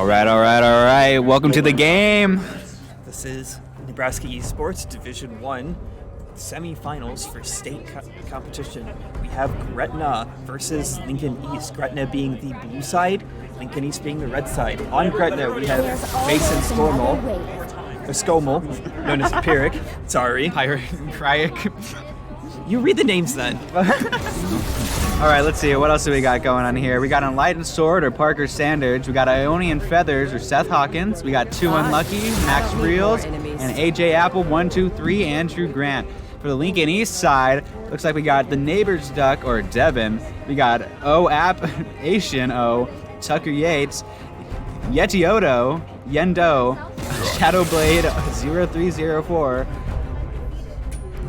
All right. Welcome to the game. This is Nebraska Esports Division 1 semifinals for state competition. We have Gretna versus Lincoln East. Gretna being the blue side, Lincoln East being the red side. On Gretna, we have Mason Skomel, known as Pyrrhic. Sorry. Pyrrhic. You read the names then. All right, let's see. What else do we got going on here? We got Enlightened Sword or Parker Sanders. We got Ionian Feathers or Seth Hawkins. We got Two Unlucky, Max Reels, and AJ Apple, 123, Andrew Grant. For the Lincoln East side, looks like we got the Neighbors Duck or Devin. We got O-App, Asian O, Tucker Yates, Yeti Odo, Yendo, Shadowblade 0304,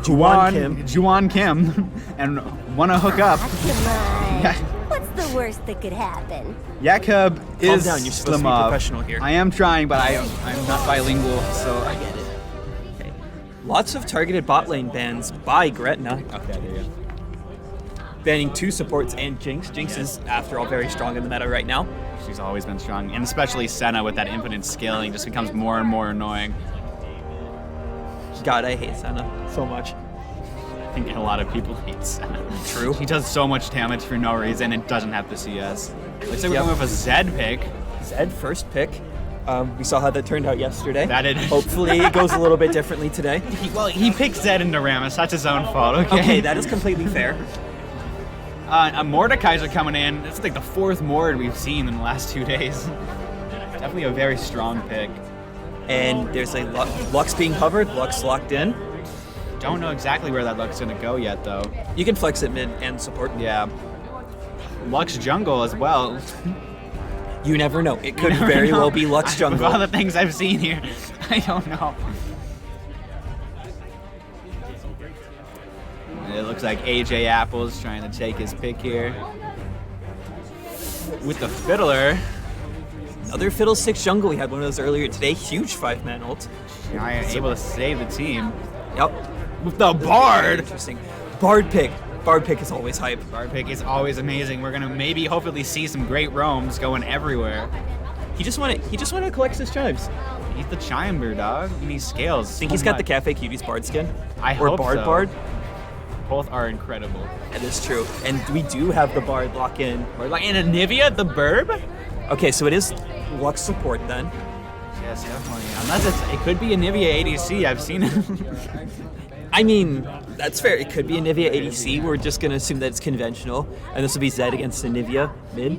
Juwan Kim, and Wanna Hook Up. What's the worst that could happen? Yakub is Calm down, you're supposed to be professional here. I am trying, but I'm not bilingual, so I get it. Okay. Lots of targeted bot lane bans by Gretna. Okay, there you go. Banning 2 supports and Jinx. Jinx is, after all, very strong in the meta right now. She's always been strong, and especially Senna with that infinite scaling just becomes more and more annoying. God, I hate Senna so much. I think a lot of people hate Senna. True. He does so much damage for no reason and doesn't have the CS. Looks like we're going with a Zed pick. Zed, first pick. We saw how that turned out yesterday. That it. Hopefully it goes a little bit differently today. He picked Zed into Ramus. That's his own fault, okay? Okay, that is completely fair. A Mordekaiser coming in. It's like the 4th Mord we've seen in the last 2 days. Definitely a very strong pick. And there's a Lux being hovered, Lux locked in. Don't know exactly where that Lux is going to go yet, though. You can flex it mid and support. Yeah. Lux jungle as well. You never know. It could very well be Lux jungle. With all the things I've seen here, I don't know. It looks like AJ Apple's trying to take his pick here. With the Fiddler. Another Fiddlesticks jungle. We had one of those earlier today. Huge 5-man ult. I am able to save the team. Yep. With the Bard. Interesting. Bard pick. Bard pick is always hype. Bard pick is always amazing. We're gonna maybe hopefully see some great roams going everywhere. He just wanted to collect his chimes. He's the Chimber, dog. He needs scales. Think he's got the Cafe Cuties Bard skin? I hope Bard so. Bard? Both are incredible. That is true. And we do have the Bard lock in. Like in Anivia, the Burb? Okay, so it is Lux support then. Yes, definitely. Unless it could be Anivia ADC. I've seen it. I mean, that's fair. It could be Anivia ADC. We're just going to assume that it's conventional. And this will be Zed against Anivia mid.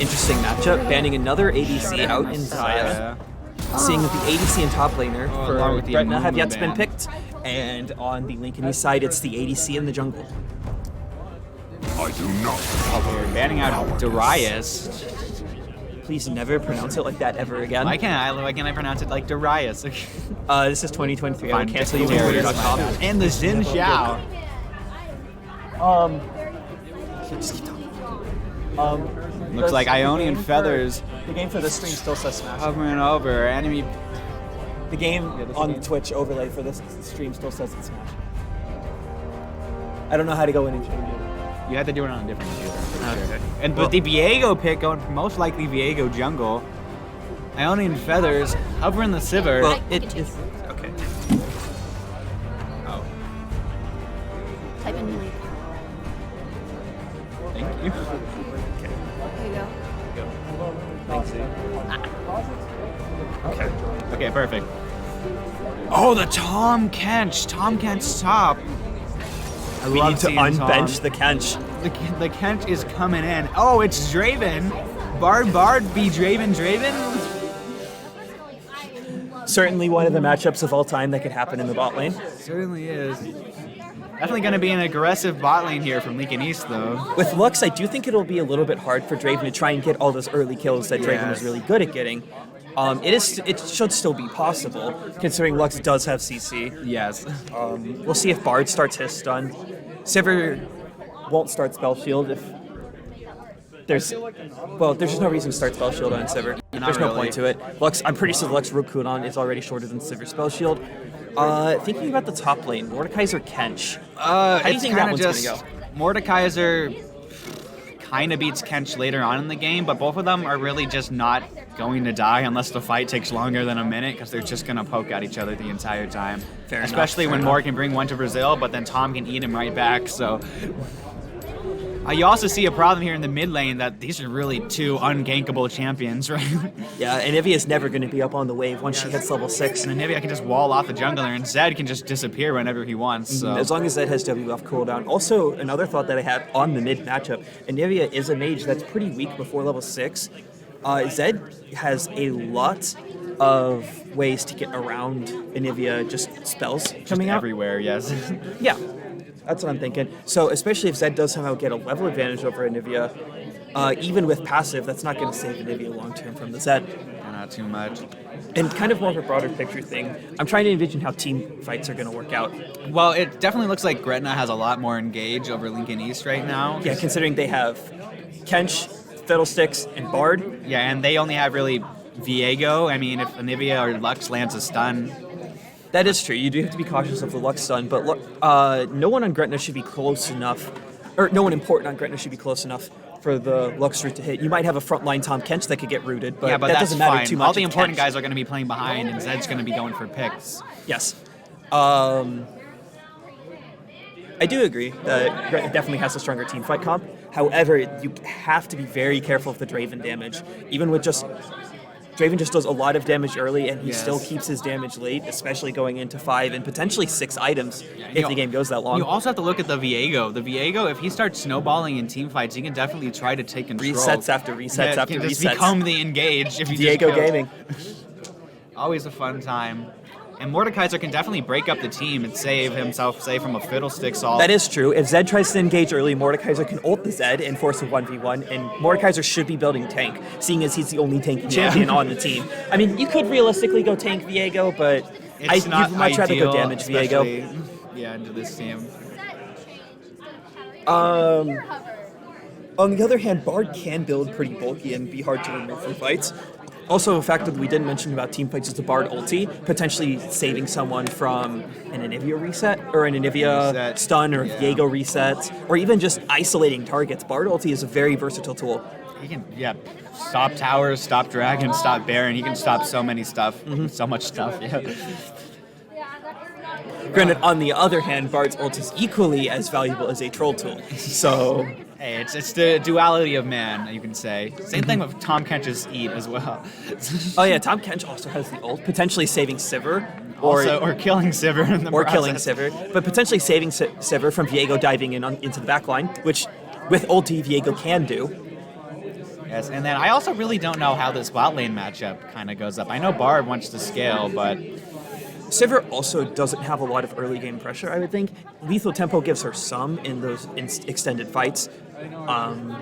Interesting matchup. Banning another ADC out in Zaya. Seeing that the ADC and top laner for Gretna have yet to been picked. And on the Lincoln East side, it's the ADC in the jungle. I do not. We're banning out Darius. Please never pronounce it like that ever again. Why can't I pronounce it like Darius? This is 2023. I would cancel you Darius. on Twitter.com. And the Xin Xiao. Just keep talking. Looks like Ionian Feathers. The game for this stream still says Smash. Hovering over. Enemy. The game on Twitch overlay for this stream still says it's Smash. I don't know how to go in and change it. You had to do it on a different computer. Okay. But the Viego pick going for most likely Viego jungle. Ionian Feathers, hovering the Sivir. Well, it is. Okay. Oh. Type in delete. Thank you. There you go. Thanks. Okay, perfect. Oh, the Tom Kench. Tom Kench's top. We need to unbench the Kench. The Kench is coming in. Oh, it's Draven. Bard be Draven. Certainly one of the matchups of all time that could happen in the bot lane. Certainly is. Definitely going to be an aggressive bot lane here from Lincoln East, though. With Lux, I do think it'll be a little bit hard for Draven to try and get all those early kills that Draven was really good at getting. It should still be possible, considering Lux does have CC. Yes. We'll see if Bard starts his stun. Sivir won't start Spell Shield if there's just no reason to start Spell Shield on Sivir. There's no point to it. Lux, I'm pretty sure Lux Rokunan is already shorter than Sivir Spell Shield. Thinking about the top lane, Mordekaiser Kench. How do you think that one's going to go? Mordekaiser kind of beats Kench later on in the game, but both of them are really just not going to die unless the fight takes longer than a minute, because they're just going to poke at each other the entire time. Fair enough, Especially when Moore can bring one to Brazil, but then Tom can eat him right back, so... you also see a problem here in the mid lane that these are really two ungankable champions, right? Yeah, and Nivea's never going to be up on the wave once she hits level 6. And Nivea can just wall off the jungler, and Zed can just disappear whenever he wants. So. As long as Zed has WF cooldown. Also, another thought that I had on the mid matchup, Anivia is a mage that's pretty weak before level 6. Zed has a lot of ways to get around Anivia, just spells coming out. Everywhere, yes. Yeah. That's what I'm thinking. So especially if Zed does somehow get a level advantage over Anivia, even with passive, that's not going to save Anivia long term from the Zed. Not too much. And kind of more of a broader picture thing, I'm trying to envision how team fights are going to work out. Well, it definitely looks like Gretna has a lot more engage over Lincoln East right now. Yeah, considering they have Kench, Fiddlesticks, and Bard. Yeah, and they only have really Viego. I mean, if Anivia or Lux lands a stun... That is true. You do have to be cautious of the Lux stun, but no one on Gretna should be close enough, or no one important on Gretna should be close enough for the Lux root to hit. You might have a frontline Tom Kench that could get rooted, but, that doesn't matter too much. All the important guys are going to be playing behind, and Zed's going to be going for picks. Yes. I do agree that Gretna definitely has a stronger team fight comp. However, you have to be very careful of the Draven damage. Even with just... Draven just does a lot of damage early, and he still keeps his damage late, especially going into 5 and potentially 6 items if the game goes that long. You also have to look at the Viego. The Viego, if he starts snowballing in team fights, he can definitely try to take control. Resets after resets after resets. Just become the engage if you Viego gaming. Always a fun time. And Mordekaiser can definitely break up the team and save himself, say, from a Fiddlesticks ult. That is true. If Zed tries to engage early, Mordekaiser can ult the Zed and force a 1v1, and Mordekaiser should be building tank, seeing as he's the only tanky champion on the team. I mean, you could realistically go tank Viego, but you'd much rather go damage Viego. Yeah, into this team. On the other hand, Bard can build pretty bulky and be hard to remove from fights. Also, a factor that we didn't mention about team fights is the Bard ulti, potentially saving someone from an Anivia reset, or an Anivia stun, or Viego reset, or even just isolating targets. Bard ulti is a very versatile tool. He can, stop towers, stop dragon, stop Baron. He can stop so many stuff, so much stuff. Yeah. Granted, on the other hand, Bard's ult is equally as valuable as a troll tool. So... Hey, it's the duality of man, you can say. Same thing with Tom Kench's eat as well. Oh yeah, Tom Kench also has the ult, potentially saving Sivir. Or killing Sivir in the process. Killing Sivir, but potentially saving Sivir from Viego diving in into the backline, which with ulti Viego can do. Yes, and then I also really don't know how this bot lane matchup kind of goes up. I know Bard wants to scale, but... Sivir also doesn't have a lot of early game pressure, I would think. Lethal Tempo gives her some in those extended fights,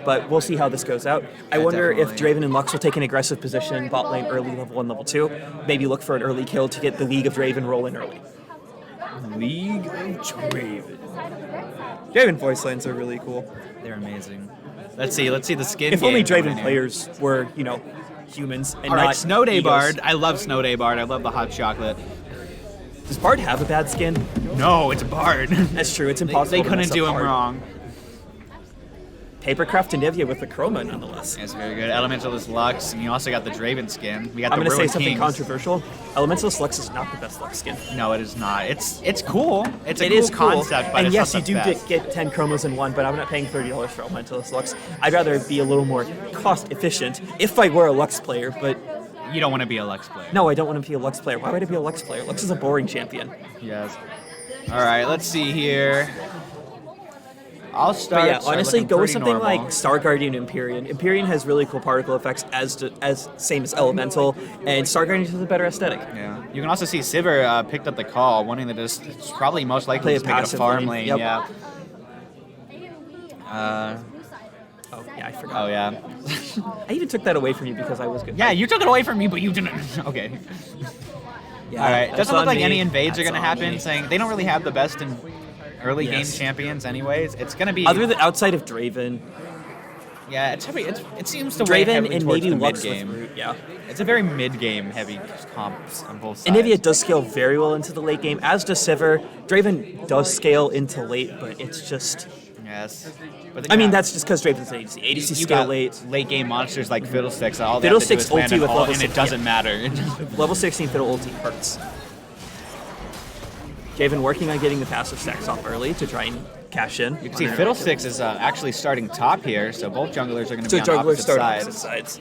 but we'll see how this goes out. I wonder if Draven and Lux will take an aggressive position bot lane early, level 1, level 2. Maybe look for an early kill to get the League of Draven rolling early. League of Draven. Draven voice lines are really cool. They're amazing. Let's see the skin. If only Draven players were, humans and not Snow Day egos. Bard. I love Snow Day Bard. I love the hot chocolate. Does Bard have a bad skin? No, it's Bard. That's true. It's impossible. They couldn't do him wrong. Papercraft to Nivea with the chroma, nonetheless. That's very good. Elementalist Lux, and you also got the Draven skin. We got I'm the going to say Ruined something Kings. controversial. Elementalist Lux is not the best Lux skin. No, it is not. It's cool. It is cool cool. concept, but and it's yes, not you the do best. get 10 chromos in one, but I'm not paying $30 for Elementalist Lux. I'd rather be a little more cost efficient if I were a Lux player, but... You don't want to be a Lux player. No, I don't want to be a Lux player. Why would I be a Lux player? Lux is a boring champion. Yes. All right, let's see here. I'll start. But yeah, honestly, go with something normal. like Star Guardian Empyrean. Empyrean has really cool particle effects as same as Elemental, and Star Guardian has a better aesthetic. Yeah. You can also see Sivir picked up the call, wanting to just it's probably most likely Play a just make it a passive farm lane, lane. yep. Yeah. Oh, yeah, I forgot. Oh yeah. I even took that away from you because I was good. Yeah, you took it away from me, but you didn't. Okay. Yeah, All right. that's Doesn't look on like me. any invades are That's going to on happen. me. Saying they don't really have the best in early game Yes. champions, anyways. It's going to be. Other than outside of Draven, Yeah, it seems to weigh Draven heavily and towards maybe the Lux with mid-game. Root, yeah. It's a very mid-game heavy comps on both sides. Anivia does scale very well into the late game, as does Sivir. Draven does scale into late, but it's just Yes. But I mean, that's just because Draven's an ADC. ADC you scale got late. game monsters like Fiddlesticks. All they have to do Fiddlesticks is land ulti an with ult, level and 6, it doesn't yeah. matter. Level 16 Fiddle ulti hurts. Draven working on getting the passive stacks off early to try and cash in. You can see Fiddlesticks is actually starting top here, so both junglers are going to be on junglers opposite start sides. opposite sides.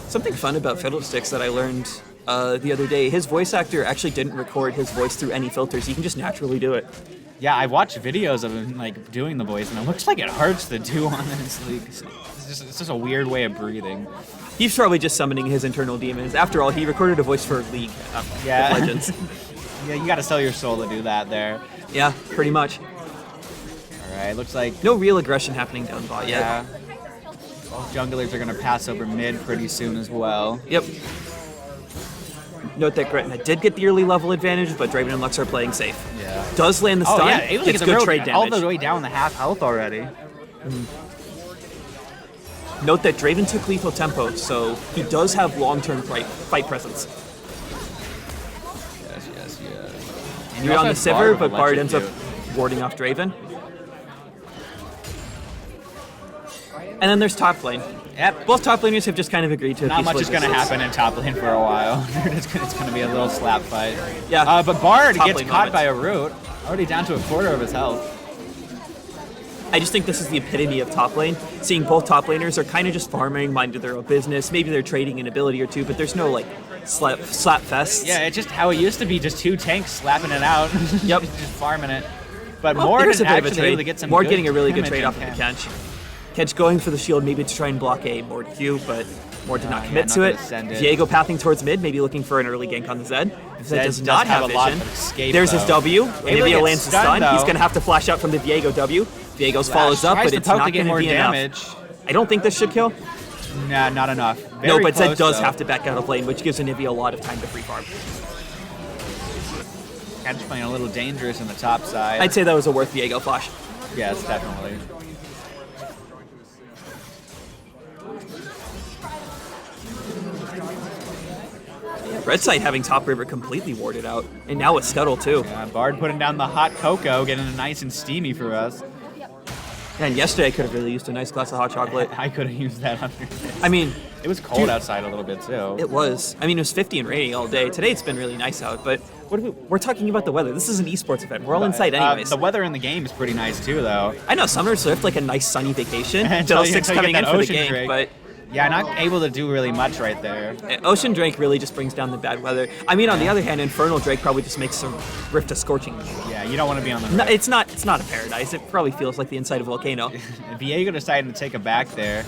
Something fun about Fiddlesticks that I learned the other day, his voice actor actually didn't record his voice through any filters. He can just naturally do it. Yeah, I watched videos of him like doing the voice, and it looks like it hurts to do on this league. It's just a weird way of breathing. He's probably just summoning his internal demons. After all, he recorded a voice for League of Legends. Yeah, you got to sell your soul to do that there. Yeah, pretty much. All right, looks like No real aggression happening down bot yet. yeah. Both junglers are going to pass over mid pretty soon as well. Yep. Note that Gretna did get the early level advantage, but Draven and Lux are playing safe. Yeah. Does land the Oh stun. yeah, able to Gets get the good real trade all damage. the way down the half health already. Note that Draven took lethal tempo, so he does have long-term fight presence. Yes. And you're on the Sivir, but Bard ends up warding off Draven. And then there's top lane. Yep. Both top laners have just kind of agreed to Not much peaceful is going to existence. happen in top lane for a while. It's going to be a little slap fight. Yeah. But Bard Top gets lane caught moment. by a root. Already down to a quarter of his health. I just think this is the epitome of top lane. Seeing both top laners are kind of just farming, minding their own business. Maybe they're trading an ability or two, but there's no like slap fests. Yeah, it's just how it used to be, just two tanks slapping it out. Yep. just farming it. But Well, Mord here's is a bit of a actually able to trade. get some Mord good getting a really good damage trade on off of the camp. Kench. Kench going for the shield maybe to try and block a Mord Q, but Mord did not yeah, commit not to it. gonna send it. Diego pathing towards mid, maybe looking for an early gank on the Zed. Zed does does not have have a lot vision. of escape, There's his though. W. Able to Nivea get lands the stunned, stun. He's though. going to have to flash out from the Diego W. Diego's follows up, Tries but to it's poke not to get going to more be damage. enough. I don't think this should kill. Nah, not enough. No, Very but Zed close, does though. have to back out of lane, which gives Nivea a lot of time to free farm. Kench playing a little dangerous in the top side. I'd say that was a worth Diego flash. Yes, definitely. Red side having top river completely warded out, and now with Scuttle too. Bard putting down the hot cocoa, getting it nice and steamy for us. And yesterday I could have really used a nice glass of hot chocolate. I could have used that under. I mean, It was cold Dude. outside a little bit too. it was. I mean, it was 50 and rainy all day. Today it's been really nice out, but we're talking about the weather. This is an esports event. We're all inside anyways. The weather in the game is pretty nice too, though. I know Summer Swift like a nice sunny vacation. Until you Fiddlesticks get coming that in for the ocean gank, drake. but Yeah, not able to do really much right there. Ocean Drake really just brings down the bad weather. I mean, on the other hand, Infernal Drake probably just makes some Rift a scorching. Yeah, you don't want to be on the No, right. it's not a paradise. It probably feels like the inside of a volcano. Viego decided to take a back there.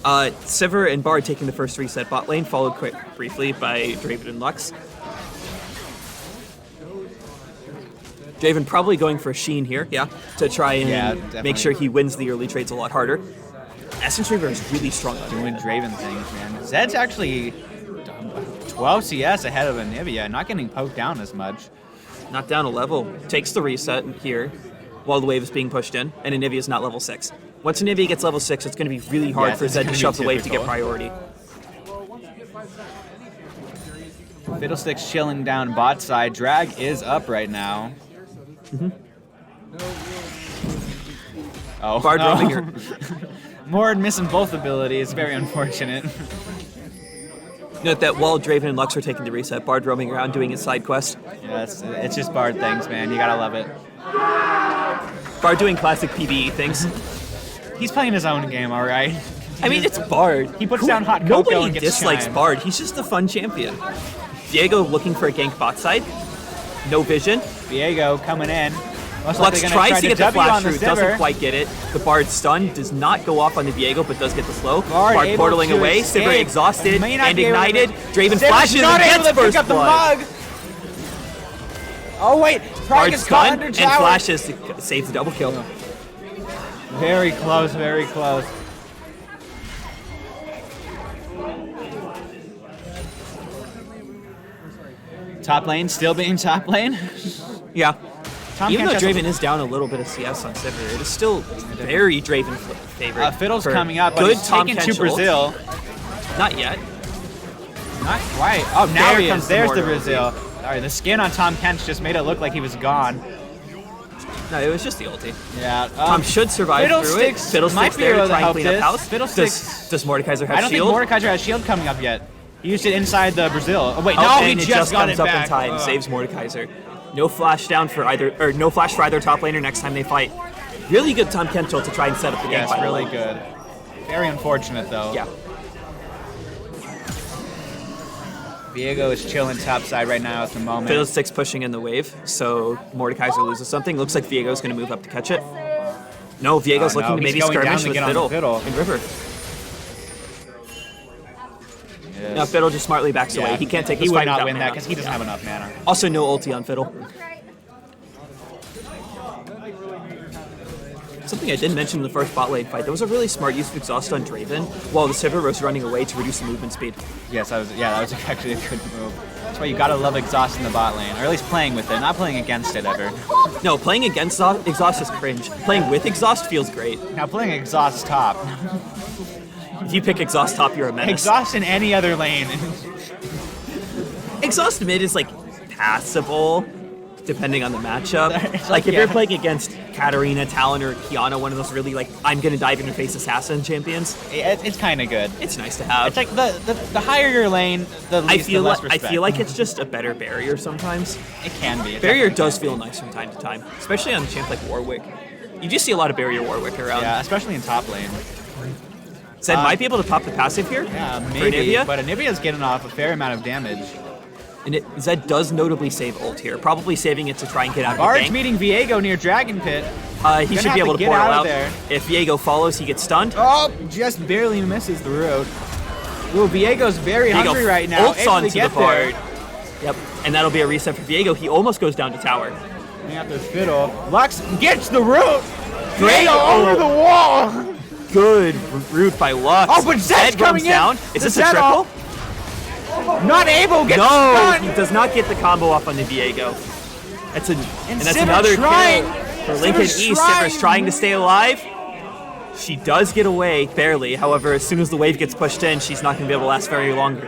Sivir and Bard taking the first reset bot lane, followed briefly by Draven and Lux. Draven probably going for a Sheen here, yeah, to try and definitely. make sure he wins the early trades a lot harder. Essence Reaver is really strong on Doing Draven things, man. Zed's actually 12 CS ahead of Anivia, not getting poked down as much. Not down a level. Takes the reset here while the wave is being pushed in, and Anivia's not level 6. Once Anivia gets level 6, it's going to be really hard Yes, for it's Zed to gonna be shove the wave to get difficult. priority. Fiddlesticks chilling down bot side. Drag is up right now. Oh, Bard no. roaming here. Mord missing both abilities. Very unfortunate. Note that while Draven and Lux are taking the reset, Bard roaming around doing his side quest. Yeah, it's just Bard things, man. You gotta love it. Bard doing classic PvE things. He's playing his own game, all right. I mean, it's Bard. He puts down hot cocoa Nobody and gets dislikes shine. Bard. He's just a fun champion. Diego looking for a gank bot side. No vision. Viego coming in. Most Lux likely gonna tries try to get the W flash on through, doesn't Sivir. quite get it. The Bard stun does not go off on the Diego, but does get the slow. Bard able portaling to away. escape. Sivir exhausted May not and be able to- ignited. Draven Sivir's flashes not and able gets to pick first up the blood. mug. Oh wait, Pride Bard gets caught stun under and tower. flashes to save the double kill. Very close, very close. Top lane still being top lane. Yeah. Tom Even though Kench has Draven is down a little bit of CS on Sivir, it is still very Draven favorite. Fiddle's for coming up, but good he's Tom taking Kench to Brazil. ult. Not yet. Not quite. Oh, now There he comes is. the There's the mortar Brazil. All right, the skin on Tom Kent just made it look like he was gone. No, it was just the ulti. Yeah. Tom should survive through it. Fiddlesticks might Fiddlesticks be there able to to try and help clean up this. house. Fiddlesticks. Does Mordekaiser have I don't shield? think Mordekaiser has shield coming up yet. He used it inside the Brazil. Oh, wait, Oh, no, he and it just got comes it up back. in time. Ugh. Saves Mordekaiser. No flash down for either, or no flash for either top laner next time they fight. Really good Tom Kent ult to try and set up the game. Yeah, it's really good. Very unfortunate, though. Yeah. Viego is chilling topside right now at the moment. Fiddlesticks pushing in the wave, so Mordekaiser loses something. Looks like Viego's going to move up to catch it. No, Viego's Oh, no, looking to he's maybe going down skirmish to with get on the Fiddle Fiddle. in River. Yes. Now Fiddle just smartly backs away. He can't take He this would fight not without win that mana. because he doesn't have enough mana. Also, no ulti on Fiddle. Something I didn't mention in the first bot lane fight, that was a really smart use of exhaust on Draven while the Sivir was running away to reduce the movement speed. Yes, that was actually a good move. That's why you gotta love exhaust in the bot lane, or at least playing with it, not playing against it ever. No, playing against exhaust is cringe. Playing with exhaust feels great. Now playing exhaust top. If you pick exhaust top, you're a menace. Exhaust in any other lane. Exhaust mid is like passable, depending on the matchup. It's Like if yeah. you're playing against Katarina, Talon, or Kiana, one of those really like I'm gonna dive in your face assassin champions, It's kind of good. it's nice to have. It's like the higher your lane, the least the less respect. I feel like it's just a better barrier sometimes. it can be. It Barrier definitely does can feel nice from time to time, especially on a champ like Warwick. You do see a lot of barrier Warwick around. be. Yeah, especially in top lane. Zed might be able to top the passive here. Yeah, for maybe. Anivia. But Anivia's getting off a fair amount of damage. And Zed does notably save ult here, probably saving it to try and get out of the Bard's gank. meeting Viego near Dragon Pit. He Gonna should have be to able to get portal out of out. there. If Viego follows, he gets stunned. Oh, just barely misses the road. Ooh, Viego's very Viego hungry right now. ults Able to onto the get Bard. there. Yep, and that'll be a reset for Viego. He almost goes down to tower. Coming out the fiddle. Lux gets the root. Great Viego over ult. the wall. Good root by Lux. Oh, but Zed's Zed coming comes down. in. Is The this a Zed triple? ult. Not able. Gets No, stunned. he does not get the combo off on the Viego. And that's Sivir another trying. kill for Lincoln Sivir's East. trying. Sivir's trying to stay alive. She does get away, barely. However, as soon as the wave gets pushed in, she's not going to be able to last very long.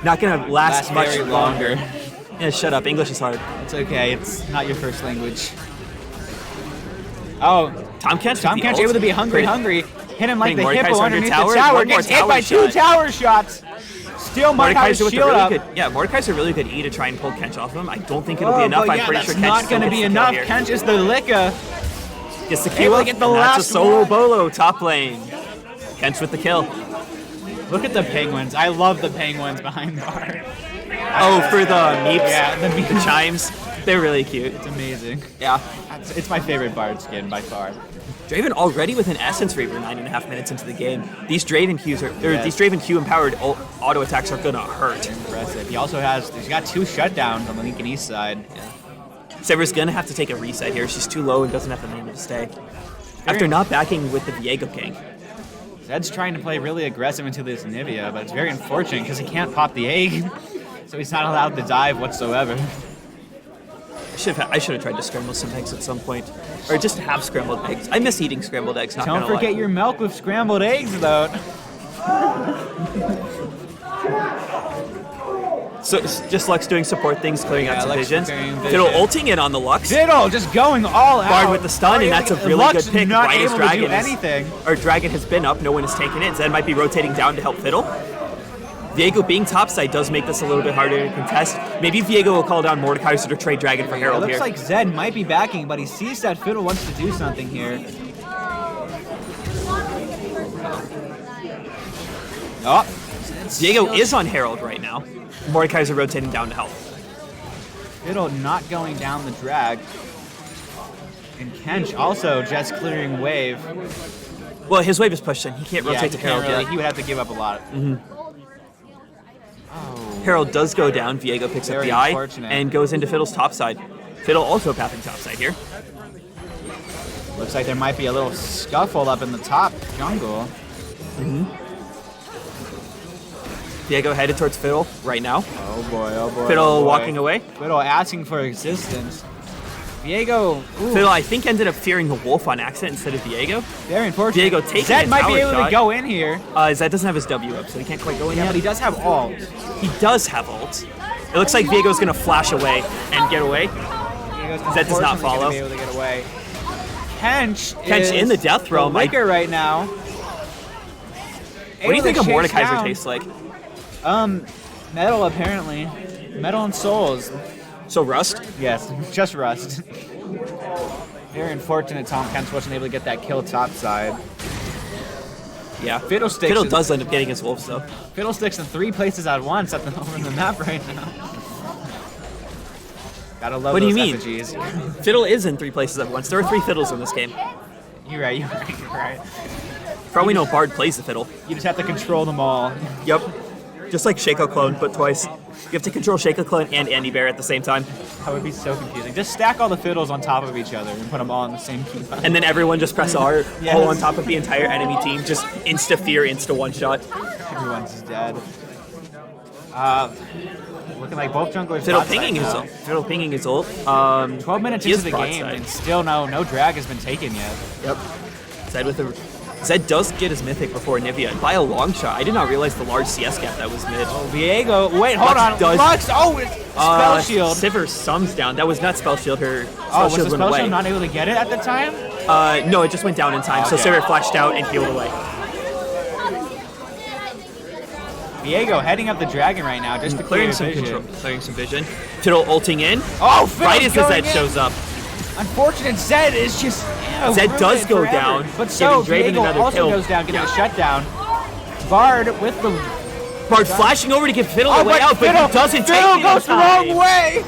Not going to last much very longer. Yeah, shut up. English is hard. It's okay. It's not your first language. Oh, Tom Kent's able to be hungry. Hit him like Putting the hippo Mordekaiser under underneath tower. the tower. One more Gets hit by tower two shot. tower shots. Still might have his Mordekaiser with a shield really up. good, Mordekaiser really good E to try and pull Kench off him. I don't think it'll be Oh, enough. but I'm yeah, pretty that's sure Kench not still going to gets be the enough. kill here. Kench is the Licka. Gets the Able Q to up, get the and that's a last solo one. bolo top lane. Kench with the kill. Look at the penguins. I love the penguins behind bar. Oh, for the meeps, Yeah, the the chimes. They're really cute. It's amazing. Yeah. It's my favorite Bard skin by far. Draven already with an Essence Reaver 9.5 minutes into the game. These Draven Qs Yes. these Draven Q empowered auto attacks are gonna hurt. Impressive. He's got two shutdowns on the Lincoln East side. Sever's gonna have to take a reset here. She's too low and doesn't have the mana to stay. After not backing with the Viego gank. Zed's trying to play really aggressive into this Anivia, but it's very unfortunate because he can't pop the egg. So he's not allowed to dive whatsoever. I should have tried to scramble some eggs at some point. Or just have scrambled eggs. I miss eating scrambled eggs, not Don't gonna forget lie. your milk with scrambled eggs, though. So it's just Lux doing support things, clearing out some Lux visions. clearing Fiddle vision. ulting in on the Lux. Fiddle just going all out. Bard with the stun, and that's a really Lux good pick. not Right as able Dragon to do is- anything. Or Dragon has been up, no one has taken it. Zed might be rotating down to help Fiddle. Viego being topside does make this a little bit harder to contest. Maybe Viego will call down Mordekaiser to trade Dragon for It Herald looks here. like Zed might be backing, but he sees that Fiddle wants to do something here. Oh, Viego is on Herald right now. Mordekaiser rotating down to help. Fiddle not going down the drag. And Kench also just clearing wave. Well, his wave is pushed in. He can't rotate he to can't Herald really, yet. he would have to give up a lot. Herald does go down. Viego picks up Very the eye unfortunate. and goes into Fiddle's topside. Fiddle also pathing topside here. Looks like there might be a little scuffle up in the top jungle. Viego headed towards Fiddle right now. Oh boy, oh boy. Fiddle oh boy. walking away. Fiddle asking for existence. Viego, ooh, Fiddle, I think, ended up fearing the wolf on accident instead of Viego. very unfortunate. Viego taking Zed a might be tower able shot. to go in here. Zed doesn't have his W up, so he can't quite go in Yeah, yet. but he does have ult. He does have ult. It looks like Viego's going to flash away and get away. Zed does not follow. Be able to get away. Kench Kench in the death realm. Liquor right now. What do you think a Mordekaiser tastes like? Metal apparently. Metal and souls. So Rust? Yes, just rust. Very unfortunate Tom Kench wasn't able to get that kill top side. Yeah. Fiddlesticks. Fiddle does end up getting his wolves, though. Fiddlesticks in 3 places at once over the map right now. Gotta love What do you those mean? effigies. Fiddle is in 3 places at once. There are 3 fiddles in this game. You're right. Probably no Bard plays the fiddle. You just have to control them all. Yep. Just like Shaco Clone, but twice. You have to control Shaco Clone and Andy Bear at the same time. That would be so confusing. Just stack all the fiddles on top of each other and put them all on the same keypad. And then everyone just press R, Yes. all on top of the entire enemy team. Just insta-fear, insta-one-shot. Everyone's dead. Looking like both junglers. Fiddle bot side pinging his now. ult. Fiddle pinging his ult. 12 minutes He into is the bot game, side. and still no drag has been taken yet. Yep. Zed does get his mythic before Nivea, and by a long shot. I did not realize the large CS gap that was mid. Viego, wait, hold Lux on. does- Lux, oh, it's spell shield. Sivir sums down. That was not spell shield. Her spell Oh, was the shield went spell away. shield not able to get it at the time? No, it just went down in time. So Okay. Sivir flashed out and healed away. Viego heading up the dragon right now just to clear vision. Clearing some vision. Fiddle ulting in. Oh, Fiddle's Right as the going Zed in. shows up. Unfortunate Zed is just Zed ruined does go forever. down, But so giving Draven Viego another also kill. goes down, getting Yeah. a shutdown. Bard with the Bard flashing over to give Fiddle a way out, but Fiddle, he doesn't take Fiddle it goes the in wrong time. way.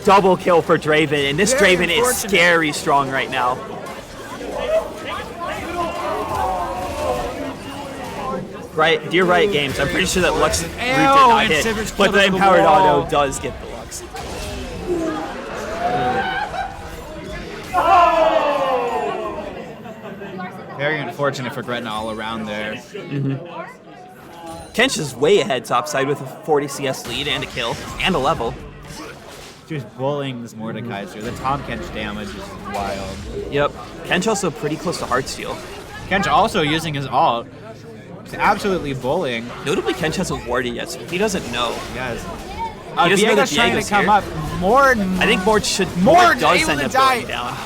Double kill for Draven, and this Very Draven is unfortunate. scary strong right now. Right, dear Riot Games, I'm pretty sure that Lux root did not and hit, Sivir's but killed the over the Empowered wall. Auto does get the Lux. Very unfortunate for Gretna all around there. Kench is way ahead topside with a 40 CS lead and a kill, and a level. Just bullying this Mordekaiser. The Tom Kench damage is wild. Yep. Kench also pretty close to Heartsteel. Kench also using his ult. He's absolutely bullying. Notably, Kench hasn't warded yet, so he doesn't know. Yes. He doesn't know that Viego's trying Viego's to come here. up. Mord, I think Mord Mord does able end to up die. going down.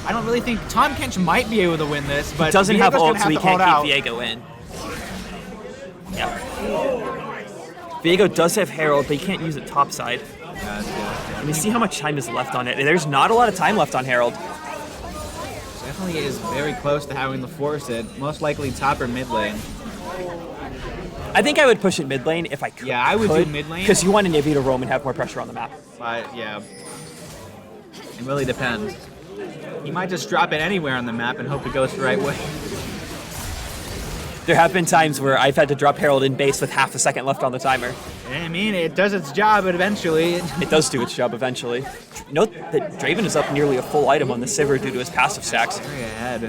I don't really think Tom Kench might be able to win this, but He doesn't have Viego's ult, gonna so he have to hold can't out. keep Viego in. Yeah. Viego does have Herald, but he can't use it topside. Let me see how much time is left on it. There's not a lot of time left on Herald. Definitely is very close to having to force it. Most likely top or mid lane. I think I would push it mid lane if I could. Yeah, I would do mid lane. Because you want a Nivea to roam and have more pressure on the map. But yeah, it really depends. He might just drop it anywhere on the map and hope it goes the right way. There have been times where I've had to drop Herald in base with half a second left on the timer. I mean, it does its job, but eventually. It does do its job eventually. Note that Draven is up nearly a full item on the Sivir due to his passive stacks. Very ahead.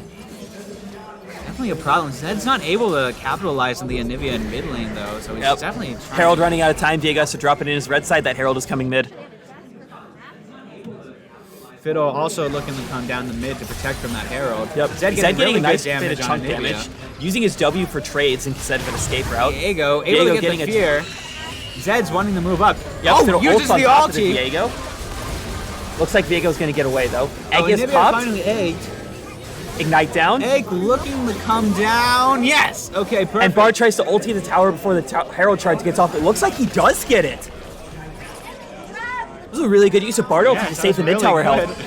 Definitely a problem. Zed's not able to capitalize on the Anivia in mid lane though, so he's Yep. definitely trying. Herald running out of time. Viego has to drop it in his red side. That Herald is coming mid. Fiddle also looking to come down the mid to protect from that Herald. Yep. Zed getting really a nice good bit damage of on chunk Anivia. damage. Using his W for trades instead of an escape route. Viego able Viego to get getting the a- fear. Zed's wanting to move up. Yep, Fiddle uses ults on the top of the ulti. Viego. Looks like Viego's going to get away though. Egg is Anivia popped. finally egged. Ignite down. Egg looking to come down. Yes. Okay, perfect. And Bard tries to ulti the tower before the Herald charge gets off. It looks like he does get it. This is a really good use of Bard ulti Yeah, to that save the was mid tower really health. good.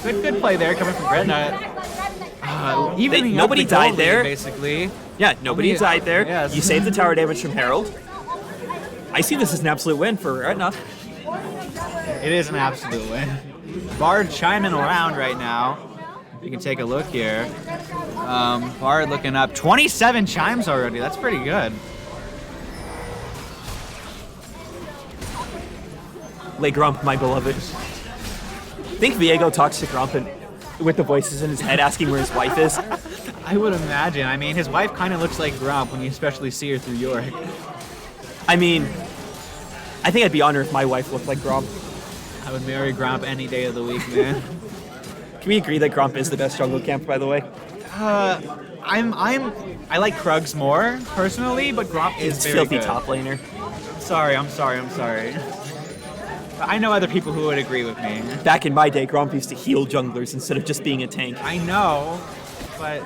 Good play there coming from Gretna. Nobody died there. Basically. Yeah, nobody died there. Yes. You saved the tower damage from Herald. I see this as an absolute win for Gretna. It is an absolute win. Bard chiming around right now. You can take a look here. Bard looking up. 27 chimes already. That's pretty good. Le Grump, my beloved. Think Viego talks to Grump and with the voices in his head asking where his wife is. I would imagine. I mean, his wife kind of looks like Grump when you especially see her through York. I mean, I think I'd be honored if my wife looked like Gromp. I would marry Gromp any day of the week, man. Can we agree that Gromp is the best jungle camp, by the way? I like Krugs more personally, but Gromp is It's very filthy good. top laner. I'm sorry. But I know other people who would agree with me. Back in my day, Gromp used to heal junglers instead of just being a tank. I know, but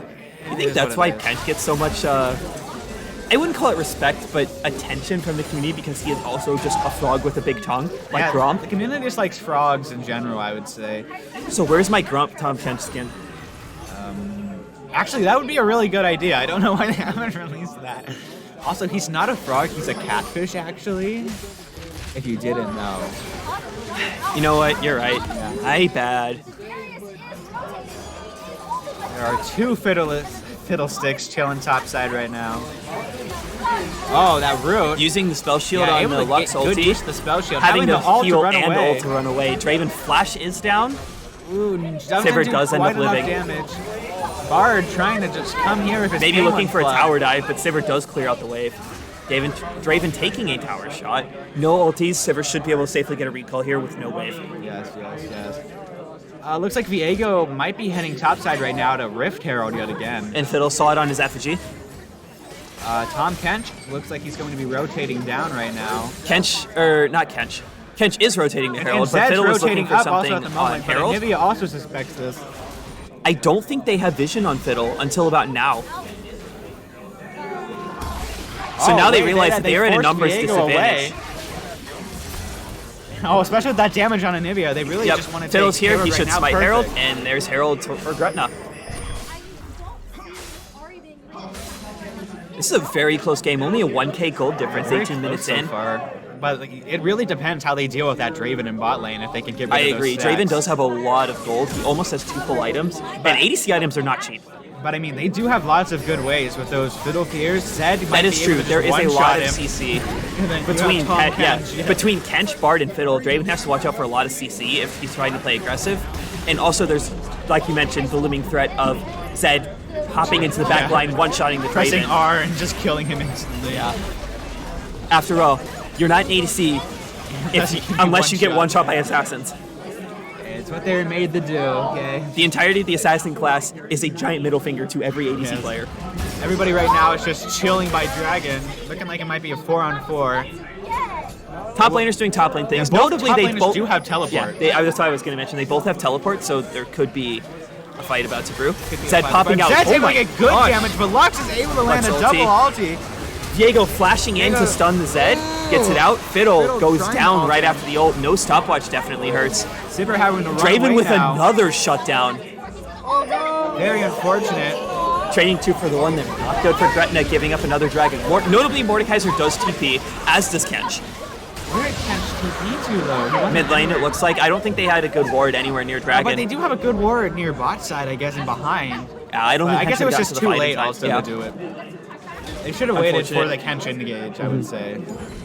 I think that's why Kent gets so much, I wouldn't call it respect, but attention from the community because he is also just a frog with a big tongue, like Gromp. The community just likes frogs in general, I would say. So where's my Gromp Tom Kent skin? Actually, that would be a really good idea. I don't know why they haven't released that. Also, he's not a frog, he's a catfish, actually. If you didn't know. You know what? You're right. I bad. There are two fiddlesticks chilling topside right now. Oh, that root. Using the spell shield Yeah, on able the to Lux get good ulti. use of the spell shield. Having the ult to heal run and away. ult to run away. Draven Flash is down. Ooh, Sivir does end up living. Damage. Bard trying to just come here with his Maybe K1 looking for a club. tower dive, but Sivir does clear out the wave. Draven taking a tower shot. No ultis. Sivir should be able to safely get a recall here with no wave. Yes. Looks like Viego might be heading topside right now to Rift Herald yet again. And Fiddle saw it on his effigy. Tom Kench looks like he's going to be rotating down right now. Not Kench. Kench is rotating to Herald, And but Zed's Fiddle is rotating looking for up also something at the on moment, but Herald. Anivia also suspects this. I don't think they have vision on Fiddle until about now. So now they realize that they are in a forced numbers Viego disadvantage. away. Oh, especially with that damage on Anivia, they really just want to Fiddle's take here, Herald he right should now. smite Perfect. Herald, and there's Herald for Gretna. This is a very close game, only a 1k gold difference, Very 18 close minutes so in. far. But like, it really depends how they deal with that Draven in bot lane, if they can get rid I of those agree, stacks. Draven does have a lot of gold, he almost has 2 full items, and ADC items are not cheap. But I mean, they do have lots of good ways with those Fiddle Fears. Zed might That is be true, able to there is just a one-shot lot of him. CC. And then you Between have Tom Kench, between Kench, Bard, and Fiddle, Draven has to watch out for a lot of CC if he's trying to play aggressive. And also there's, like you mentioned, the looming threat of Zed hopping into the back line, one-shotting the pressing Draven. R and just killing him instantly. Yeah. After all, you're not an ADC unless you get one-shot by assassins. It's what they were made to do, okay? The entirety of the assassin class is a giant middle finger to every ADC Yes. player. Everybody right now is just chilling by Dragon, looking like it might be a 4-on-4. Top laners doing top lane things. Both Notably, top they laners both do have teleport. Yeah, that's what I was going to mention. They both have teleport, so there could be a fight about to brew. Could be a Zed fight. popping But out. Zed's Oh able my to get good gosh. damage, but Lux is able to land Lux a double ulti. ulti. Viego flashing in to stun the Zed, gets it out. Fiddle Fiddle goes trying down to right ult. after the ult. No stopwatch definitely hurts. Sivir having to run Draven away with now. another shutdown. Very unfortunate. Trading 2 for the 1 there. Not good for Gretna, giving up another dragon. Notably, Mordekaiser does TP, as does Kench. Where did Kench TP to though? He wasn't Mid lane, it looks like. I don't think they had a good ward anywhere near Dragon. But they do have a good ward near bot side, I guess, and behind. I don't But think I guess Kench it was got just to the too fight in late time. also Yeah. to do it. They should have waited for the Unfortunate. Kench engage, I would say.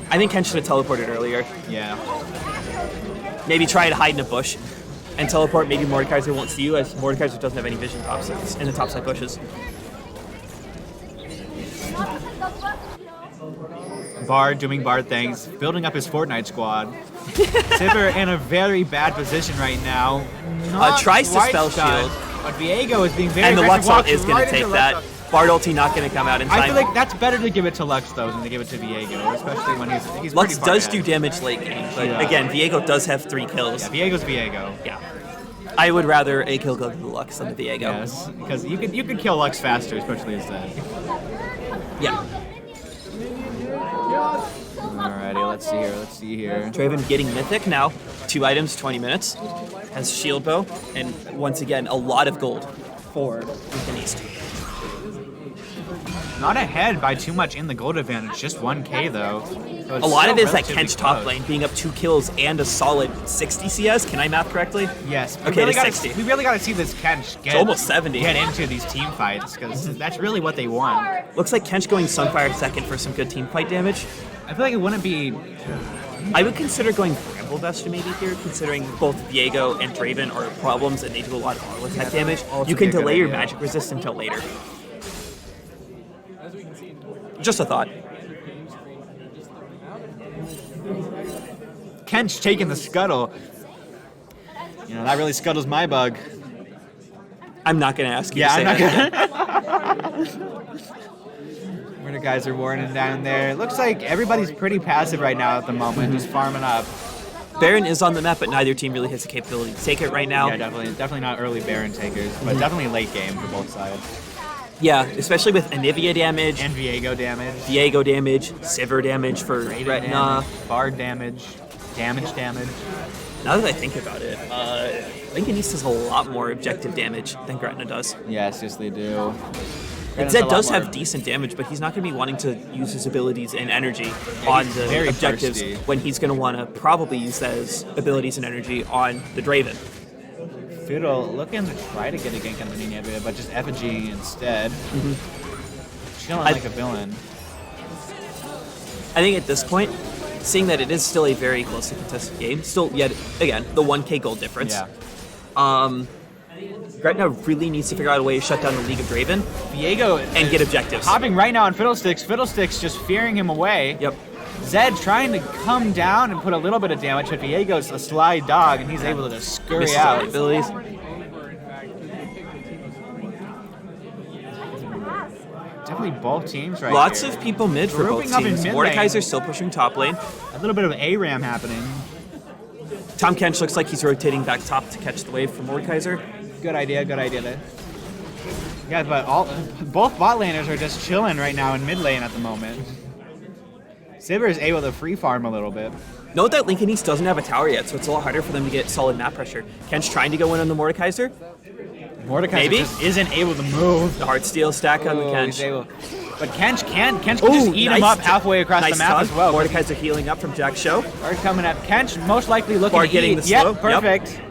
I think Kench should have teleported earlier. Yeah. Maybe try to hide in a bush and teleport. Maybe Mordekaiser won't see you, as Mordekaiser doesn't have any vision in the topside bushes. Bard doing Bard things, building up his Fortnite squad. Sivir in a very bad position right now. Not Tries to quite spell stunned, shield. But Viego is being very And the aggressive. Lux ult walks is going right to take into that. Lux. Bard ulti not going to come out in time. I feel like that's better to give it to Lux though than to give it to Viego, especially when he's Lux pretty far does ahead. do damage late game, but Yeah. again, Viego does have 3 kills. Viego's Viego. Yeah. I would rather a kill go to the Lux than the Viego. Yes, because you could kill Lux faster, especially as Zed. Yeah. Alrighty, let's see here. Draven getting Mythic now. 2 items, 20 minutes. Has Shield Bow, and once again, a lot of gold for Ethan East. Not ahead by too much in the gold advantage, just 1k though. So it's A lot still of it is that relatively Kench top close. lane being up 2 kills and a solid 60 CS. Can I math correctly? Yes. Okay, to gotta, 60. we really got to see this Kench get almost 70. Get into these team fights because that's really what they want. Looks like Kench going Sunfire second for some good team fight damage. I feel like it wouldn't be. I would consider going Bramble Vesta maybe here, considering both Viego and Draven are problems and they do a lot of auto attack damage. also You be can a good delay your idea. magic resist until later. Just a thought. Kench taking the scuttle. You know, that really scuttles my bug. I'm not going to ask you to say that again. Mordekaiser warning down there. It looks like everybody's pretty passive right now at the moment, just farming up. Baron is on the map, but neither team really has the capability to take it right now. Yeah, definitely not early Baron takers, but definitely late game for both sides. Yeah, especially with Anivia damage. And Viego damage. Viego damage, Sivir damage for Gretna. Bard damage. Damage. Now that I think about it, Lincoln East has a lot more objective damage than Gretna does. Yes, they do. And Zed does have decent damage, but he's not going to be wanting to use his abilities and energy on the objectives when he's going to want to probably use those abilities and energy on the Draven. Fiddle looking to try to get a gank on the Nineveh, but just Effigy instead. Chilling like a villain. I think at this point, seeing that it is still a very closely contested game, still yet again the 1K gold difference. Yeah. Gretna really needs to figure out a way to shut down the League of Draven. Viego and get objectives. Hopping right now on Fiddlesticks. Fiddlesticks just fearing him away. Yep. Zed trying to come down and put a little bit of damage, but Viego's a sly dog, and he's able to just scurry out. Abilities. Definitely both teams right Lots here. of people mid for both Grouping up in teams. mid lane. Mordekaiser's still pushing top lane. A little bit of ARAM happening. Tom Kench looks like he's rotating back top to catch the wave from Mordekaiser. Good idea there. Yeah, but both bot laners are just chilling right now in mid lane at the moment. Sivir is able to free farm a little bit. Note that Lincoln East doesn't have a tower yet, so it's a lot harder for them to get solid map pressure. Kench trying to go in on the Mordekaiser. Mordekaiser just isn't able to move. The Heartsteel stack on the Kench. But Kench can just eat him up halfway across the map as well. Mordekaiser healing up from Jack's show. Bard coming up. Kench most likely looking Bard to getting eat. the slow. Yep, perfect.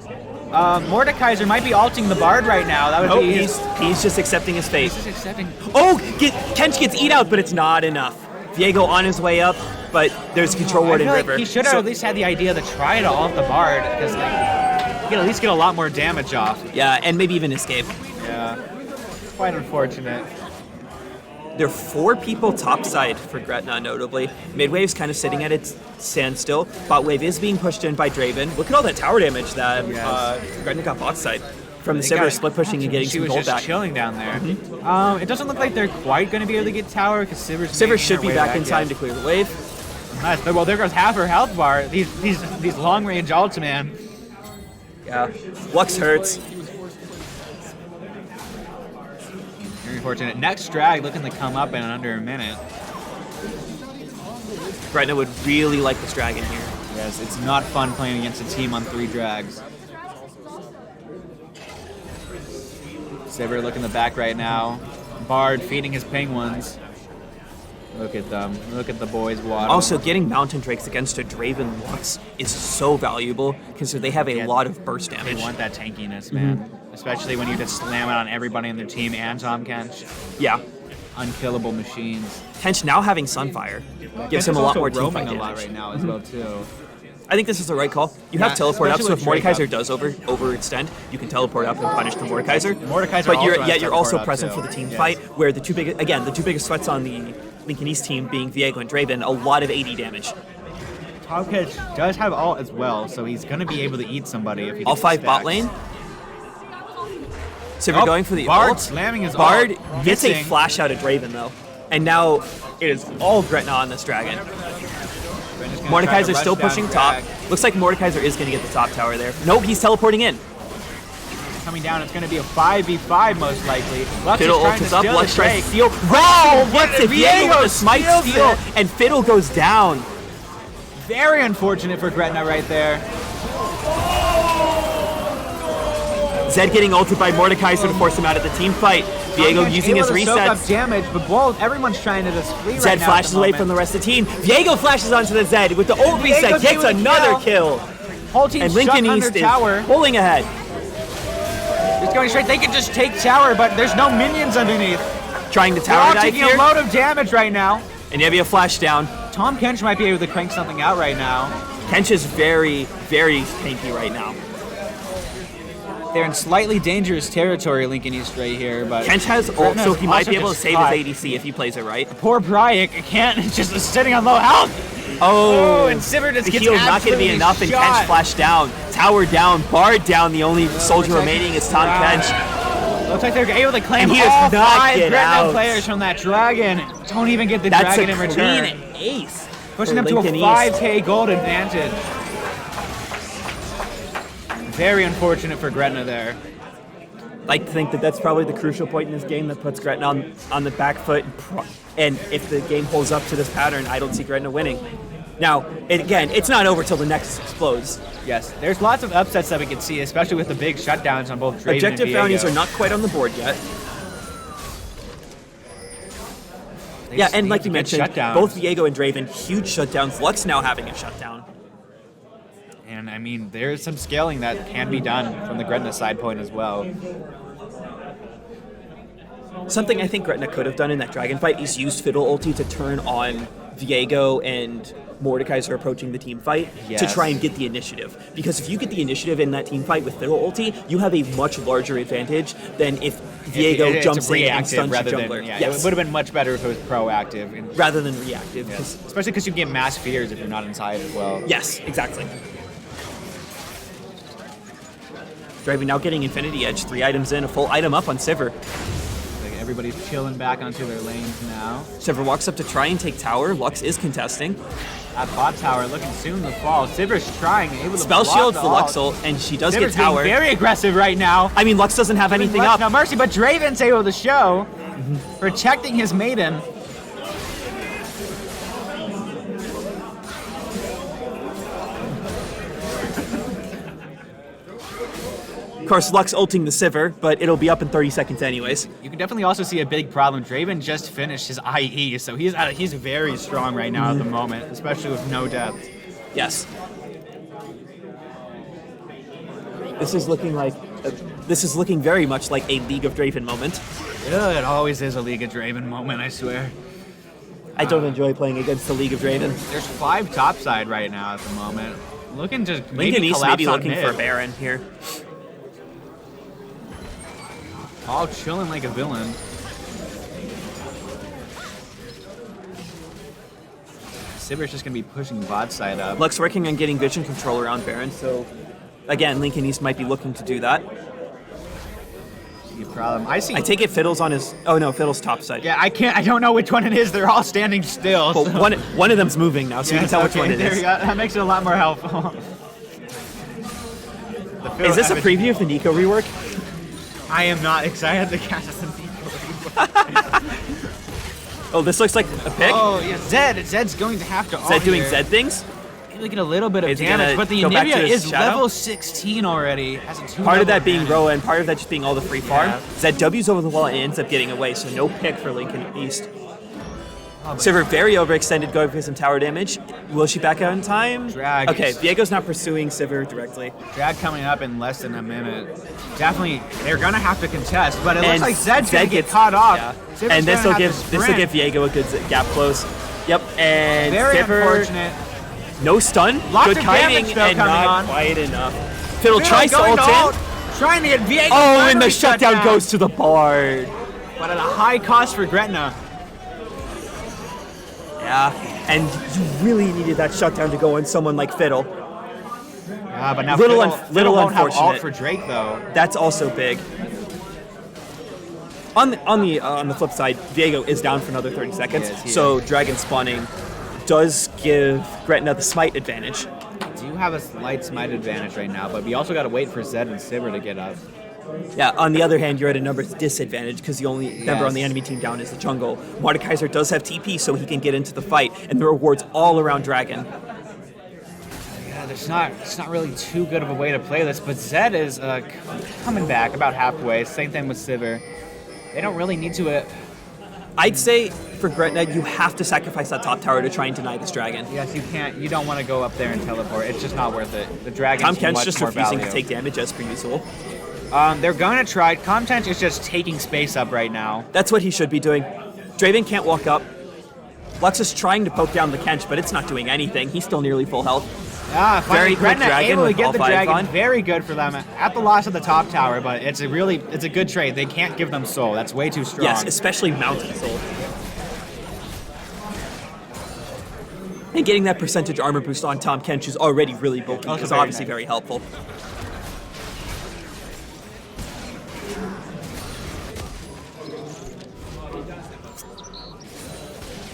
Mordekaiser might be ulting the Bard right now. That would be he's just accepting his fate. He's just accepting. Oh, Kench gets eat out, but it's not enough. Viego on his way up, but there's control ward in River. Like he should have at least had the idea to try to ult the Bard, because you can at least get a lot more damage off. Yeah, and maybe even escape. Yeah, quite unfortunate. There are 4 people topside for Gretna, notably. Midwave's kind of sitting at its standstill. Bot wave is being pushed in by Draven. Look at all that tower damage that Gretna got bot side. From the Sivir split pushing and getting some gold back. She was just chilling down there. It doesn't look like they're quite going to be able to get tower, because Sivir should be back in time to clear the wave. Nice. Well, there goes half her health bar. These long-range ults, man. Yeah. Lux hurts. Very fortunate. Next drag looking to come up in under a minute. Gretna would really like this dragon here. Yes, it's not fun playing against a team on 3 drags. Sivir looking the back right now. Bard feeding his penguins. Look at them. Look at the boys waddle. Also, getting Mountain Drakes against a Draven Lux is so valuable because they have a lot of burst damage. They want that tankiness, man. Especially when you just slam it on everybody on their team and Tom Kench. Yeah. Unkillable machines. Kench now having Sunfire gives him a lot more team fight damage. damage. A lot right now as well, too. I think this is the right call. You have teleport up, so if Mordekaiser does overextend, you can teleport up and punish the Mordekaiser. But you're also present for the team fight, where the two biggest threats on the Lincoln East team being Viego and Draven, a lot of AD damage. Tom Kench does have ult as well, so he's going to be able to eat somebody if he all 5 bot lane. So we're going for the ult. Slamming his Bard ult. gets a flash out of Draven though, and now it is all Gretna on this dragon. Mordekaiser still pushing top. Looks like Mordekaiser is going to get the top tower there. Nope, he's teleporting in. Coming down, it's going to be a 5v5 most likely. Lux Fiddle ults up, Lux tries to steal. Wow, what's it? Viego with a smite steal, and Fiddle goes down. Very unfortunate for Gretna right there. Zed getting ulted by Mordekaiser to force him out of the team fight. Viego using his resets. Soak up damage, but everyone's trying to just flee right now. Zed flashes away from the rest of the team. Viego flashes onto the Zed with the ult reset, gets another kill. Whole team and Lincoln East is pulling ahead. Just going straight. They can just take tower, but there's no minions underneath. Trying to tower dive here. Taking a load of damage right now. And Nevia flash down. Tom Kench might be able to crank something out right now. Kench is very, very tanky right now. They're in slightly dangerous territory, Lincoln East right here, but Kench has ult, so he might be able to save his ADC if he plays it right. Poor Bryek can't, just sitting on low health. Oh, and Sivir just the gets heal's not going to be absolutely enough, and shot. Kench flash down. Tower down, Bard down. The only soldier remaining is Tom Kench. Looks like they're able to claim And he all does not 5 get Gretna out. players from that dragon. Don't even get the That's dragon a in return. clean ace. Pushing for them to a Lincoln East. 5k gold advantage. Very unfortunate for Gretna there. Like to think that that's probably the crucial point in this game that puts Gretna on the back foot. And if the game holds up to this pattern, I don't see Gretna winning. Now, again, it's not over till the Nexus explodes. Yes, there's lots of upsets that we can see, especially with the big shutdowns on both Draven Objective and bounties Viego. are not quite on the board yet. They Yeah, just and need like to you get mentioned, shutdowns. both Viego and Draven, huge shutdowns. Lux now having a shutdown. And I mean, there's some scaling that can be done from the Gretna side point as well. Something I think Gretna could have done in that dragon fight is used Fiddle ulti to turn on Viego and Mordekaiser approaching the team fight to Yes. try and get the initiative. Because if you get the initiative in that team fight with Fiddle ulti, you have a much larger advantage than if Viego It's jumps in and reactive stuns your rather jungler. than, yeah, Yes. it would have been much better if it was proactive. And, Rather than reactive. yes. Especially because you get mass fears if you're not inside as well. Yes, exactly. Draven now getting Infinity Edge, 3 items in, a full item up on Sivir. Like everybody's chilling back onto their lanes now. Sivir walks up to try and take tower. Lux is contesting. At bot tower, looking soon to fall. Sivir's trying, able to Spell block shield the for Lux ult, and she does Sivir's get tower. being very aggressive right now. I mean, Lux doesn't have anything Lux up. No mercy, but Draven's able to show, protecting his maiden. Of course, Lux ulting the Sivir, but it'll be up in 30 seconds anyways. You can definitely also see a big problem. Draven just finished his IE, so he's very strong right now at the moment, especially with no death. Yes. This is looking very much like a League of Draven moment. It always is a League of Draven moment, I swear. I don't enjoy playing against the League of Draven. There's 5 topside right now at the moment. Looking to Lincoln maybe East may collapse be on looking mid. for Baron here. All chilling like a villain. Sivir's just gonna be pushing bot side up. Lux working on getting vision control around Baron, so again, Lincoln East might be looking to do that. See a problem. I see. I take it Fiddle's on his. Oh no, Fiddle's topside. Yeah, I don't know which one it is. They're all standing still. But so- one of them's moving now, so you can Yes, tell which okay, one it there is. we go. That makes it a lot more helpful. Is this a preview of the Nico rework? I am not excited to catch this. Oh, this looks like a pick. Oh, yeah, Zed's going to have to. Zed doing Zed things? Look at a little bit of Is he damage, gonna but the go back to Anivia his is shadow? level 16 already. Has a 2 Part of that level being advantage. Roa, and part of that just being all the free farm. Yeah. Zed W's over the wall and ends up getting away, so no pick for Lincoln East. Oh, but- Sivir very overextended, going for some tower damage. Will she back out in time? Drag. Okay, Viego's not pursuing Sivir directly. Drag coming up in less than a minute. Definitely, they're gonna have to contest, but it looks And like Zed's gonna Zed get gets caught off. Yeah. Sivir's And this gonna will have to give sprint. Viego a good gap close. Yep, and Very Sivir, unfortunate. no stun, Lots good of timing, damage, though, and coming not on. quite enough. Fiddle tries to going ult ult, in. trying to get Viego. Oh, and finally the shut shutdown down. goes to the Bard. But at a high cost for Gretna. Yeah, and you really needed that shutdown to go on someone like Fiddle. Yeah, but now Little Fiddle won't have unfortunate. ult for Drake though. That's also big. On the flip side, Viego is down for another 30 seconds, Yes, he so Dragon spawning does give Gretna the smite advantage. Do have a slight smite advantage right now, but we also got to wait for Zed and Sivir to get up. Yeah, on the other hand, you're at a numbers disadvantage because the only member on the Yes. enemy team down is the jungle. Mordekaiser does have TP, so he can get into the fight, and the rewards all around Dragon. Yeah, it's not really too good of a way to play this, but Zed is coming back about halfway. Same thing with Sivir. They don't really need to. I'd say for Gretna, you have to sacrifice that top tower to try and deny this dragon. Yes, you can't. You don't want to go up there and teleport. It's just not worth it. The dragon's Tom Kent's much just more refusing value. to take damage as per usual. They're gonna try. Content is just taking space up right now. That's what he should be doing. Draven can't walk up. Lux is trying to poke down the Kench, but it's not doing anything. He's still nearly full health. Ah, Very finally, quick Gretna dragon able to with get all the five dragon. on. Very good for them at the loss of the top tower, but it's a good trade. They can't give them soul. That's way too strong. Yes, especially Mountain Soul. And getting that percentage armor boost on Tahm Kench, who's already really bulky, Also is very obviously nice. very helpful.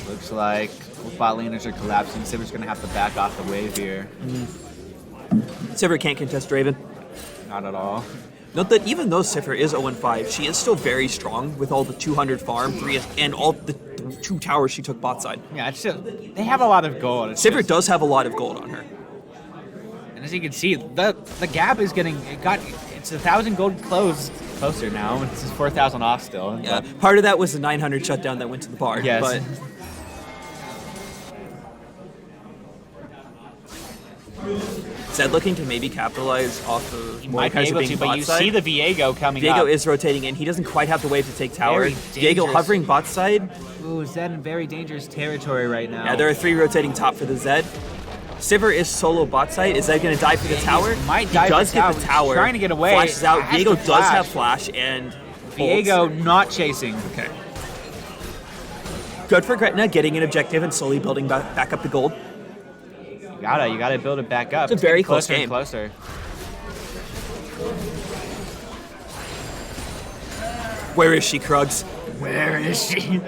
Looks like bot laners are collapsing. Sivers gonna have to back off the wave here. Sivir can't contest Draven. Not at all. Note that even though Sivir is 0-5, she is still very strong with all the 200 farm, and all the 2 towers she took bot side. Yeah, it's just, they have a lot of gold. It's Sivir just- does have a lot of gold on her. and as you can see, the gap is getting it's 1,000 gold closer now. It's 4,000 off still. Yeah, part of that was the 900 shutdown that went to the Bard. Yes. But Zed looking to maybe capitalize off of might be Mordekaiser able being to, but bot you side. see the Viego coming Viego up. is rotating in. He doesn't quite have the wave to take tower. Very Viego dangerous. hovering bot side. Ooh, Zed in very dangerous territory right now. Yeah, there are 3 rotating top for the Zed. Sivir is solo bot side. Is Zed going to die for the tower? might He die for does the get tower. the He's tower. trying to get away. Flashes out. Has Viego to does flash. have flash and Viego not chasing. Okay. Good for Gretna, getting an objective and slowly building back up the gold. You gotta build it back up. It's a very getting close closer and game. Closer. Where is she, Krugs? Where is she?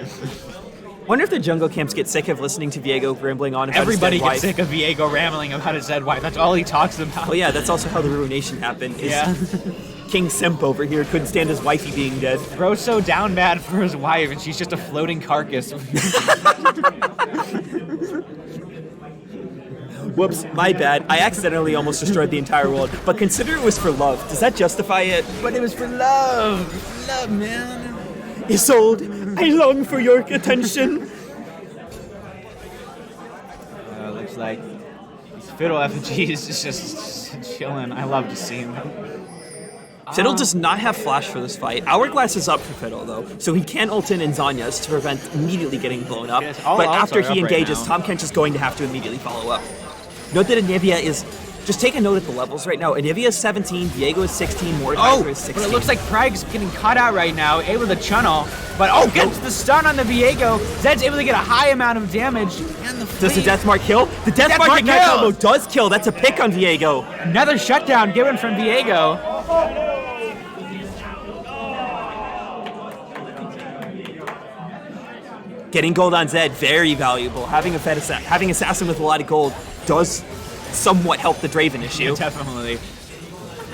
Wonder if the jungle camps get sick of listening to Viego rambling on about Everybody his dead gets wife. sick of Viego rambling about his dead wife. That's all he talks about. Well, yeah, that's also how the Ruination happened. Is Yeah. King Simp over here couldn't stand his wifey being dead. Bro's so down bad for his wife, and she's just a floating carcass. Whoops, my bad. I accidentally almost destroyed the entire world. But consider it was for love. Does that justify it? But it was for love. Love, man. Isolde, I long for your attention. Looks like these Fiddle effigies is just chilling. I love to see him. Fiddle does not have flash for this fight. Hourglass is up for Fiddle, though, so he can ult in Zanyas to prevent immediately getting blown up. Yes, all but ults after are he up right engages, now. Tahm Kench is going to have to immediately follow up. Note that Anivia is... Just take a note at the levels right now. Anivia is 17, Viego is 16, Mordekaiser is 16. But it looks like Prague's getting caught out right now, able to channel. But gets the stun on the Viego. Zed's able to get a high amount of damage. And the Does the Death Mark kill? The Death Mark Ignite kills! combo does kill. That's a pick on Viego. Another shutdown given from Viego. Getting gold on Zed, very valuable. Having Assassin with a lot of gold does somewhat help the Draven issue. Definitely.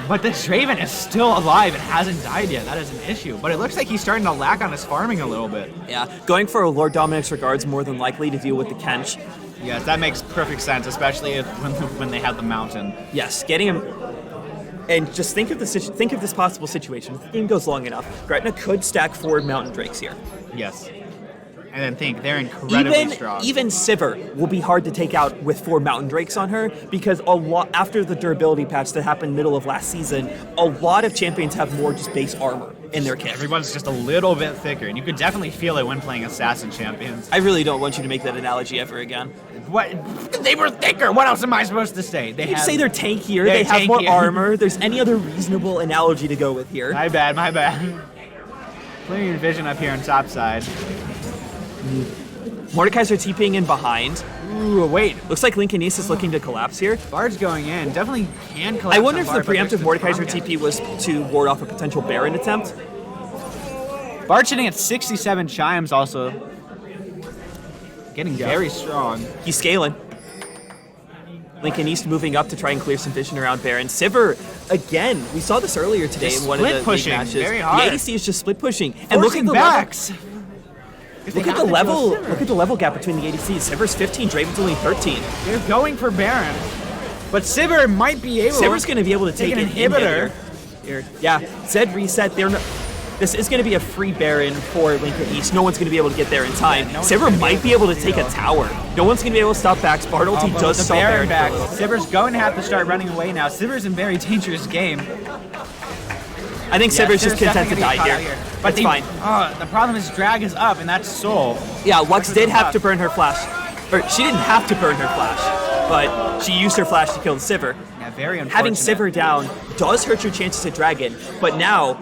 But the Draven is still alive and hasn't died yet. That is an issue. But it looks like he's starting to lack on his farming a little bit. Yeah, going for a Lord Dominic's Regards more than likely to deal with the Kench. Yes, that makes perfect sense, especially when they have the mountain. Yes, getting him. And just think of this possible situation. If the game goes long enough, Gretna could stack 4 Mountain Drakes here. Yes. And then think they're incredibly strong. Even Sivir will be hard to take out with 4 Mountain Drakes on her because after the durability patch that happened middle of last season, a lot of champions have more just base armor in their kit. Everyone's just a little bit thicker, and you could definitely feel it when playing assassin champions. I really don't want you to make that analogy ever again. What? They were thicker. What else am I supposed to say? You say they're tankier, they have more tankier. armor. There's any other reasonable analogy to go with here. My bad. Plenty of vision up here on top side. Mordekaiser TPing in behind. Ooh, wait. Looks like Lincolnese is looking to collapse here. Bard's going in. Definitely can collapse. I wonder on if the Bard, but preemptive there's Mordekaiser the TP was to ward off a potential Baron attempt. Bard sitting at 67 chimes also. Getting very strong. He's scaling. Lincoln East moving up to try and clear some vision around Baron. Sivir, again, we saw this earlier today Just in one of the split league pushing matches. very hard. The ADC is just split pushing. And look at Forcing the backs. Look at the level. Look at the level gap between the ADCs. Sivir's 15, Draven's only 13. They're going for Baron. But Sivir might be able. Sivir's going to be able to take an an inhibitor. Here. Yeah, Zed reset. This is going to be a free Baron for Lincoln East. No one's going to be able to get there in time. no one's gonna Sivir be might able be to able to do take a that. tower. No one's going to be able to stop back. Bard ulti But does with the stall Baron Baron back. for a little. Sivir's going to have to start running away now. Sivir's in very dangerous game. I think Sivir's just content to die definitely here. But That's fine. The problem is drag is up, and that's Soul. Yeah, Lux did have to burn her flash. Or she didn't have to burn her flash, but she used her flash to kill the Sivir. Yeah, very unfortunate. Having Sivir down does hurt your chances at Dragon, but now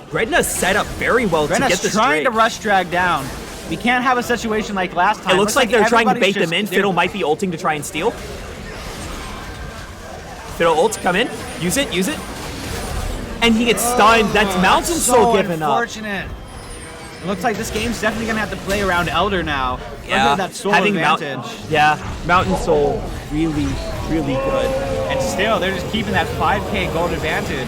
Gretna's set up very well to get Gretna's this trying to Drake. rush drag down. We can't have a situation like last time. It looks like they're trying to bait everybody's them in. just- Fiddle might be ulting to try and steal. Fiddle ult, come in. Use it, use it. And he gets stunned. That's Mountain Soul giving up. Unfortunate. It looks like this game's definitely gonna have to play around Elder now. Yeah, Under that soul having advantage. Mountain Soul really, really good. And still, they're just keeping that 5K gold advantage.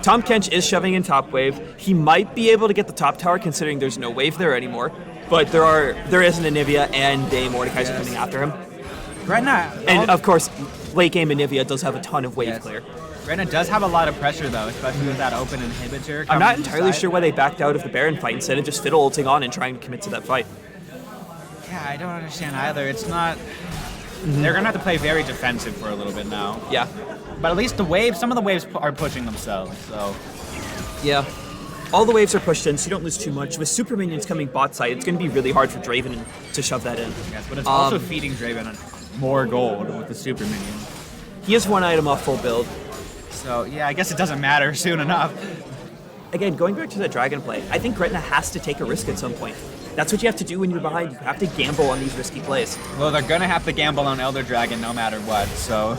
Tom Kench is shoving in top wave. He might be able to get the top tower considering there's no wave there anymore. But there is an Anivia and a Mordekaiser coming after him. Gretna, And of course, late game Anivia does have a ton of wave Yes. clear. Gretna does have a lot of pressure though, especially with that open inhibitor. I'm coming not from the entirely side. sure why they backed out of the Baron fight instead of just Fiddle ulting on and trying to commit to that fight. Yeah, I don't understand either. It's not. They're gonna have to play very defensive for a little bit now. Yeah. But at least the waves, some of the waves are pushing themselves. So Yeah. All the waves are pushed in, so you don't lose too much. With super minions coming bot side, it's going to be really hard for Draven to shove that in. yes, but it's also feeding Draven more gold with the super minion. He has one item off full build. So yeah, I guess it doesn't matter soon enough. Again, going back to that dragon play, I think Gretna has to take a risk at some point. That's what you have to do when you're behind. You have to gamble on these risky plays. Well, they're gonna have to gamble on Elder Dragon no matter what. So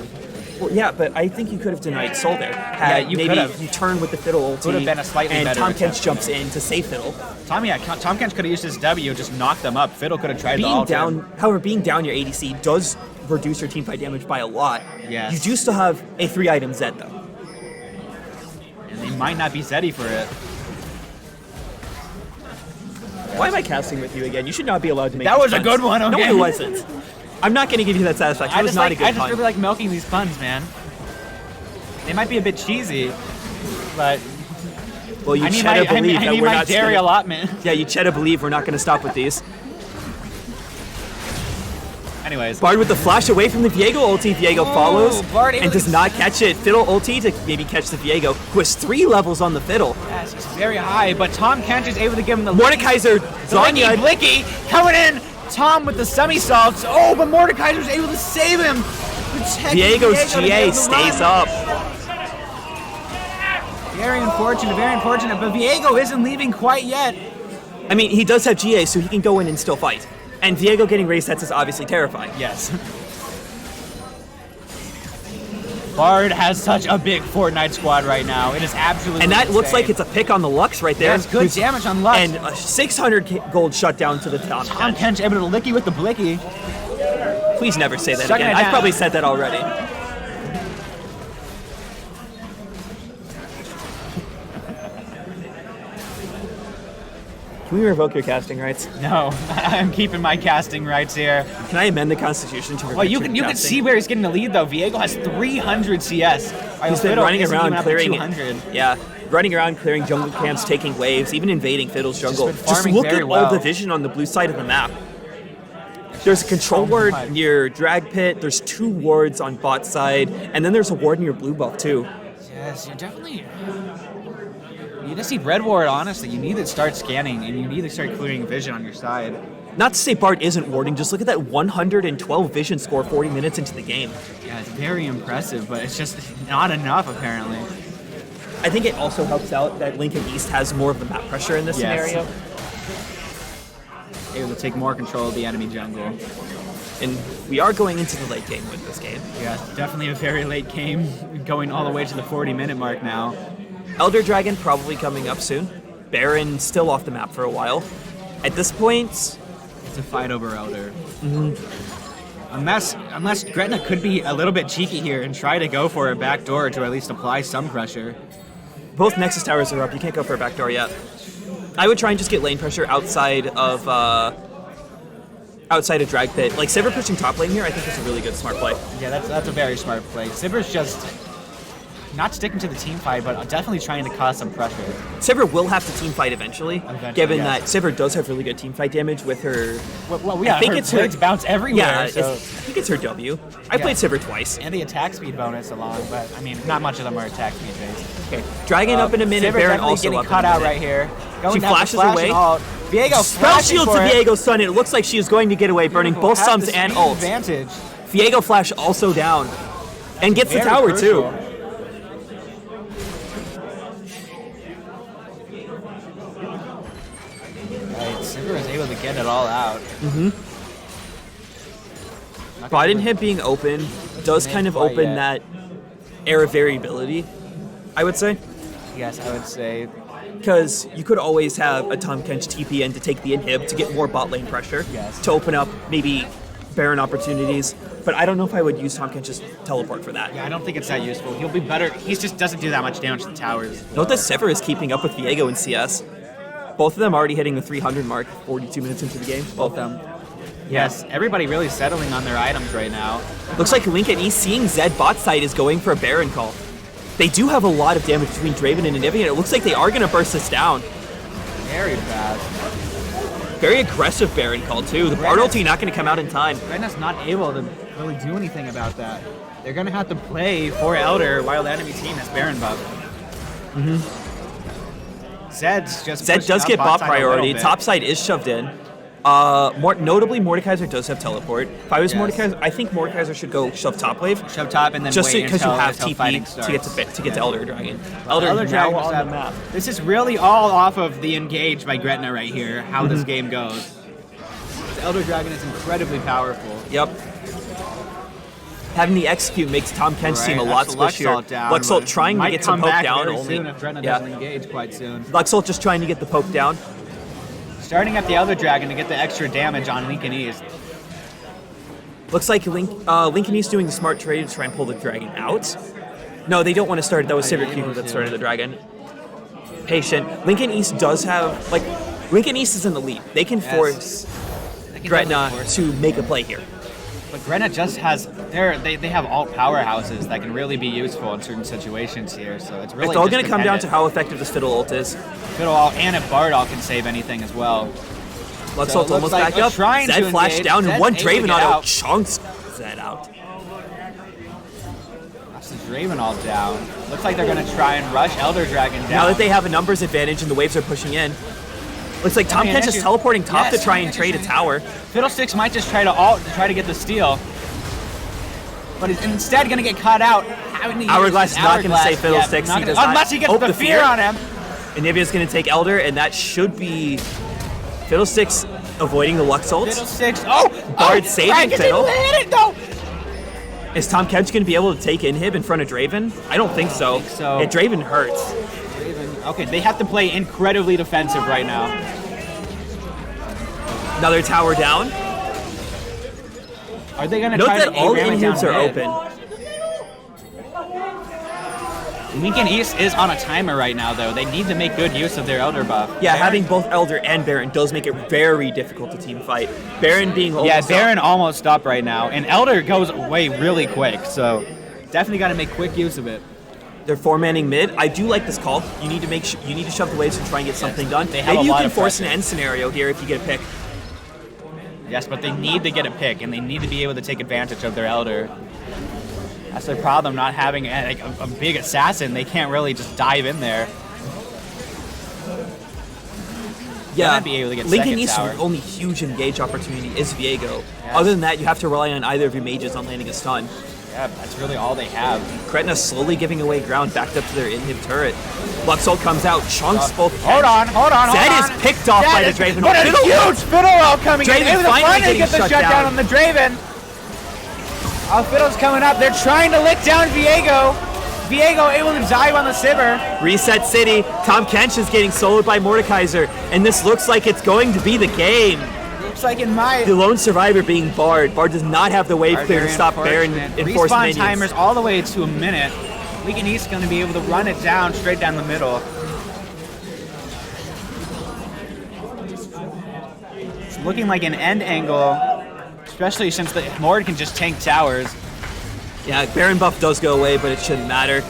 Well, yeah, but I think you could have denied Soul there. Had you maybe could've. you turn with the Fiddle ulti, Would have been a slightly and better Tom attempt. Kench jumps in to save Fiddle. Tom Kench could have used his W, just knocked them up. Fiddle could have tried Being the down, however, being down your ADC does reduce your teamfight damage by a lot. Yes. You do still have a 3-item Zed though. and they might not be ready for it. Why am I casting with you again? You should not be allowed to make That these was a puns. good one, No, okay? it wasn't. I'm not going to give you that satisfaction. It was not a good I just pun. really like milking these puns, man. They might be a bit cheesy, but Well, you I need cheddar my, I believe need, I that need we're my not dairy gonna, allotment. Yeah, you cheddar believe we're not going to stop with these. Anyways, Bard with the flash away from the Viego ulti. Viego follows Bard able and to does not catch it. Fiddle ulti to maybe catch the Viego, who has 3 levels on the Fiddle. yes, he's very high, but Tom Kench is able to give him the Mordekaiser, Blicky, Zanya. Blicky coming in. Tom with the semi-salts. Oh, but Mordekaiser's able to save him. Protecting Viego's Viego to be GA able to stays run. up. Very unfortunate, but Viego isn't leaving quite yet. I mean, he does have GA, so he can go in and still fight. And Viego getting raised sets is obviously terrifying. Yes. Bard has such a big Fortnite squad right now. It is absolutely And that looks insane. like it's a pick on the Lux right there. There's good damage on Lux. And a 600 gold shutdown to the Tom Tom Kench. Kench able to licky with the Blicky. Please never say that Sucking again. it I've down. probably said that already. Can we revoke your casting rights? No, I'm keeping my casting rights here. Can I amend the Constitution to revoke Well, you your can casting? see where he's getting the lead though. Viego has 300 CS. He's been running around clearing 200. Yeah, running around clearing jungle camps, taking waves, even invading Fiddle's jungle. been Just farming look very at well. all the vision on the blue side of the map. There's a control ward near Drag Pit, there's 2 wards on bot side, and then there's a ward near blue buff too. Yes, you're definitely. You need to see Red Ward, honestly. You need to start scanning and you need to start clearing vision on your side. Not to say Bard isn't warding, just look at that 112 vision score 40 minutes into the game. Yeah, it's very impressive, but it's just not enough apparently. I think it also helps out that Lincoln East has more of the map pressure in this Yes. scenario. Able to take more control of the enemy jungle. And we are going into the late game with this game. Yeah, definitely a very late game, going all the way to the 40-minute mark now. Elder Dragon probably coming up soon. Baron still off the map for a while. At this point, It's a fight over Elder. Unless Gretna could be a little bit cheeky here and try to go for a backdoor to at least apply some pressure. both Nexus towers are up. You can't go for a backdoor yet. I would try and just get lane pressure outside of Drag Pit. Like Sivir pushing top lane here, I think is a really good smart play. Yeah, that's a very smart play. Sivir's just not sticking to the team fight, but definitely trying to cause some pressure. Sivir will have to team fight eventually, given yes. that Sivir does have really good team fight damage with her. Well, yeah, I think her it's her blades bounce everywhere. Yeah, so. I think it's her W. I played Sivir twice. And the attack speed bonus along, but I mean, not much of them are attack speed based. Okay, Dragon up in a minute. Sivir Baron definitely also getting up cut in a out minute. right here. Going She down to flashes flash away. and ult. Viego Spell flashing shield to for it. Viego's stun. It looks like she is going to get away, burning both Has sums the and speed ult. advantage. Viego flash also down, and gets the Very tower crucial. too. get it all out. Bot inhib being open does kind of open that air of variability, I would say. Yes, I would say. Because you could always have a Tahm Kench TP in to take the inhib to get more bot lane pressure, Yes. to open up maybe Baron opportunities. But I don't know if I would use Tahm Kench's teleport for that. Yeah, I don't think it's that useful. He'll be better. He just doesn't do that much damage to the towers. Note that Sever is keeping up with Viego in CS. Both of them already hitting the 300 mark 42 minutes into the game. Both of them. Yes, everybody really settling on their items right now. Looks like Link and E seeing Zed bot side is going for a Baron call. They do have a lot of damage between Draven and Anivia, and it looks like they are going to burst this down. Very fast. Very aggressive Baron call, too. The Bard ulti not going to come out in time. Gretna's not able to really do anything about that. They're going to have to play for Elder while the enemy team has Baron buff. Zed's just Zed pushing does up get bot side a little priority. bit. Top side is shoved in. More notably, Mordekaiser does have teleport. If I was Yes. Mordekaiser, I think Mordekaiser should go shove top wave. Shove top and then Just wait because you until have fighting TP starts. to get to Elder Dragon. Elder now Dragon on just the map. This is really all off of the engage by Gretna right here, how this game goes. The Elder Dragon is incredibly powerful. Yep. Having the execute makes Tahm Kench's team a Right, lot that's squishier. Luxalt down, Luxalt but trying to might get some come poke back down very only. soon if Gretna Yeah. doesn't engage quite soon. Luxalt just trying to get the poke down. Starting at the Elder Dragon to get the extra damage on Link and East. Looks like Link and East doing the smart trade to try and pull the dragon out. No, they don't want to start. That was Sivir that started the dragon. Patient. Link and East does have, like, Link and East is in the lead. They can force Gretna to make a play here. But Gretna just has, they have alt powerhouses that can really be useful in certain situations here, so it's really It's all just going to come down to competitive. how effective this Fiddle ult is. Fiddle ult and if Bard ult can save anything as well. Luxalt So it looks almost like back they're up. trying Zed to flashed engage. down, and Zed's one able to Draven get auto out. chunks Zed out. That's the Draven all down. Looks like they're going to try and rush Elder Dragon down. Now that they have a numbers advantage and the waves are pushing in, looks like Tahm mean, Kench is actually- teleporting top yes, to try and actually- trade a tower. Fiddlesticks might just try to ult to try to get the steal. But he's instead going to get caught out. Having to use Hourglass his is not gonna Hourglass. save Fiddlesticks. not He gonna- does not unless he gets hope the the fear fear. on him. Anivia's going to take Elder, and that should be Fiddlesticks avoiding the Lux ults. Fiddlesticks. Oh! Bard saving Dragon didn't Fiddle. hit it, though! Is Tahm Kench going to be able to take inhib in front of Draven? I don't think so. so. Yeah, Draven hurts. Okay, they have to play incredibly defensive right now. Another tower down. Are they going to Note try that to all ram it down inhibs are mid? open. Lincoln East is on a timer right now, though. They need to make good use of their Elder buff. Yeah, Baron- having both Elder and Baron does make it very difficult to team fight. Baron being almost Baron up. almost up right now, and Elder goes away really quick, so definitely got to make quick use of it. They're four-manning mid. I do like this call. You need to you need to shove the waves and try and get something done. They have Maybe a you lot can of force an pressure. end scenario here if you get a pick. Yes, but they need to get a pick, and they need to be able to take advantage of their Elder. That's their problem, not having a big assassin. They can't really just dive in there. Yeah, Gonna be able to get Lincoln second East's tower. only huge engage opportunity is Viego. Yes. Other than that, you have to rely on either of your mages on landing a stun. Yeah, that's really all they have. Gretna slowly giving away ground backed up to their inhib turret. Luxalt comes out, chunks both. Hold on. Zed is picked off by the Draven. What a Fiddle huge ult! Fiddle ult coming Draven in. Able to finally finally getting get the shut shutdown down. on the Draven. Oh, Fiddle's coming up. They're trying to lick down Viego. Viego able to dive on the Sivir. Reset City. Tahm Kench is getting soloed by Mordekaiser, and this looks like it's going to be the game. Looks like in my The lone survivor being Bard. Bard does not have the wave clear to stop Baron enforced respawn minions. timers all the way to a minute. Lincoln East going to be able to run it down straight down the middle. It's looking like an end angle, especially since the Mord can just tank towers. Yeah, Baron buff does go away, but it shouldn't matter.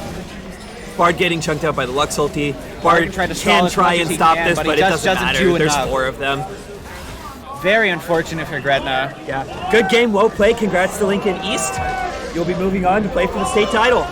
Bard getting chunked out by the Lux ulti. Bard can try to stall can as try much as and he stop can, this, but but he it just doesn't doesn't matter. do There's enough. 4 of them. Very unfortunate for Gretna. Yeah, good game, well played. Congrats to Lincoln East. You'll be moving on to play for the state title.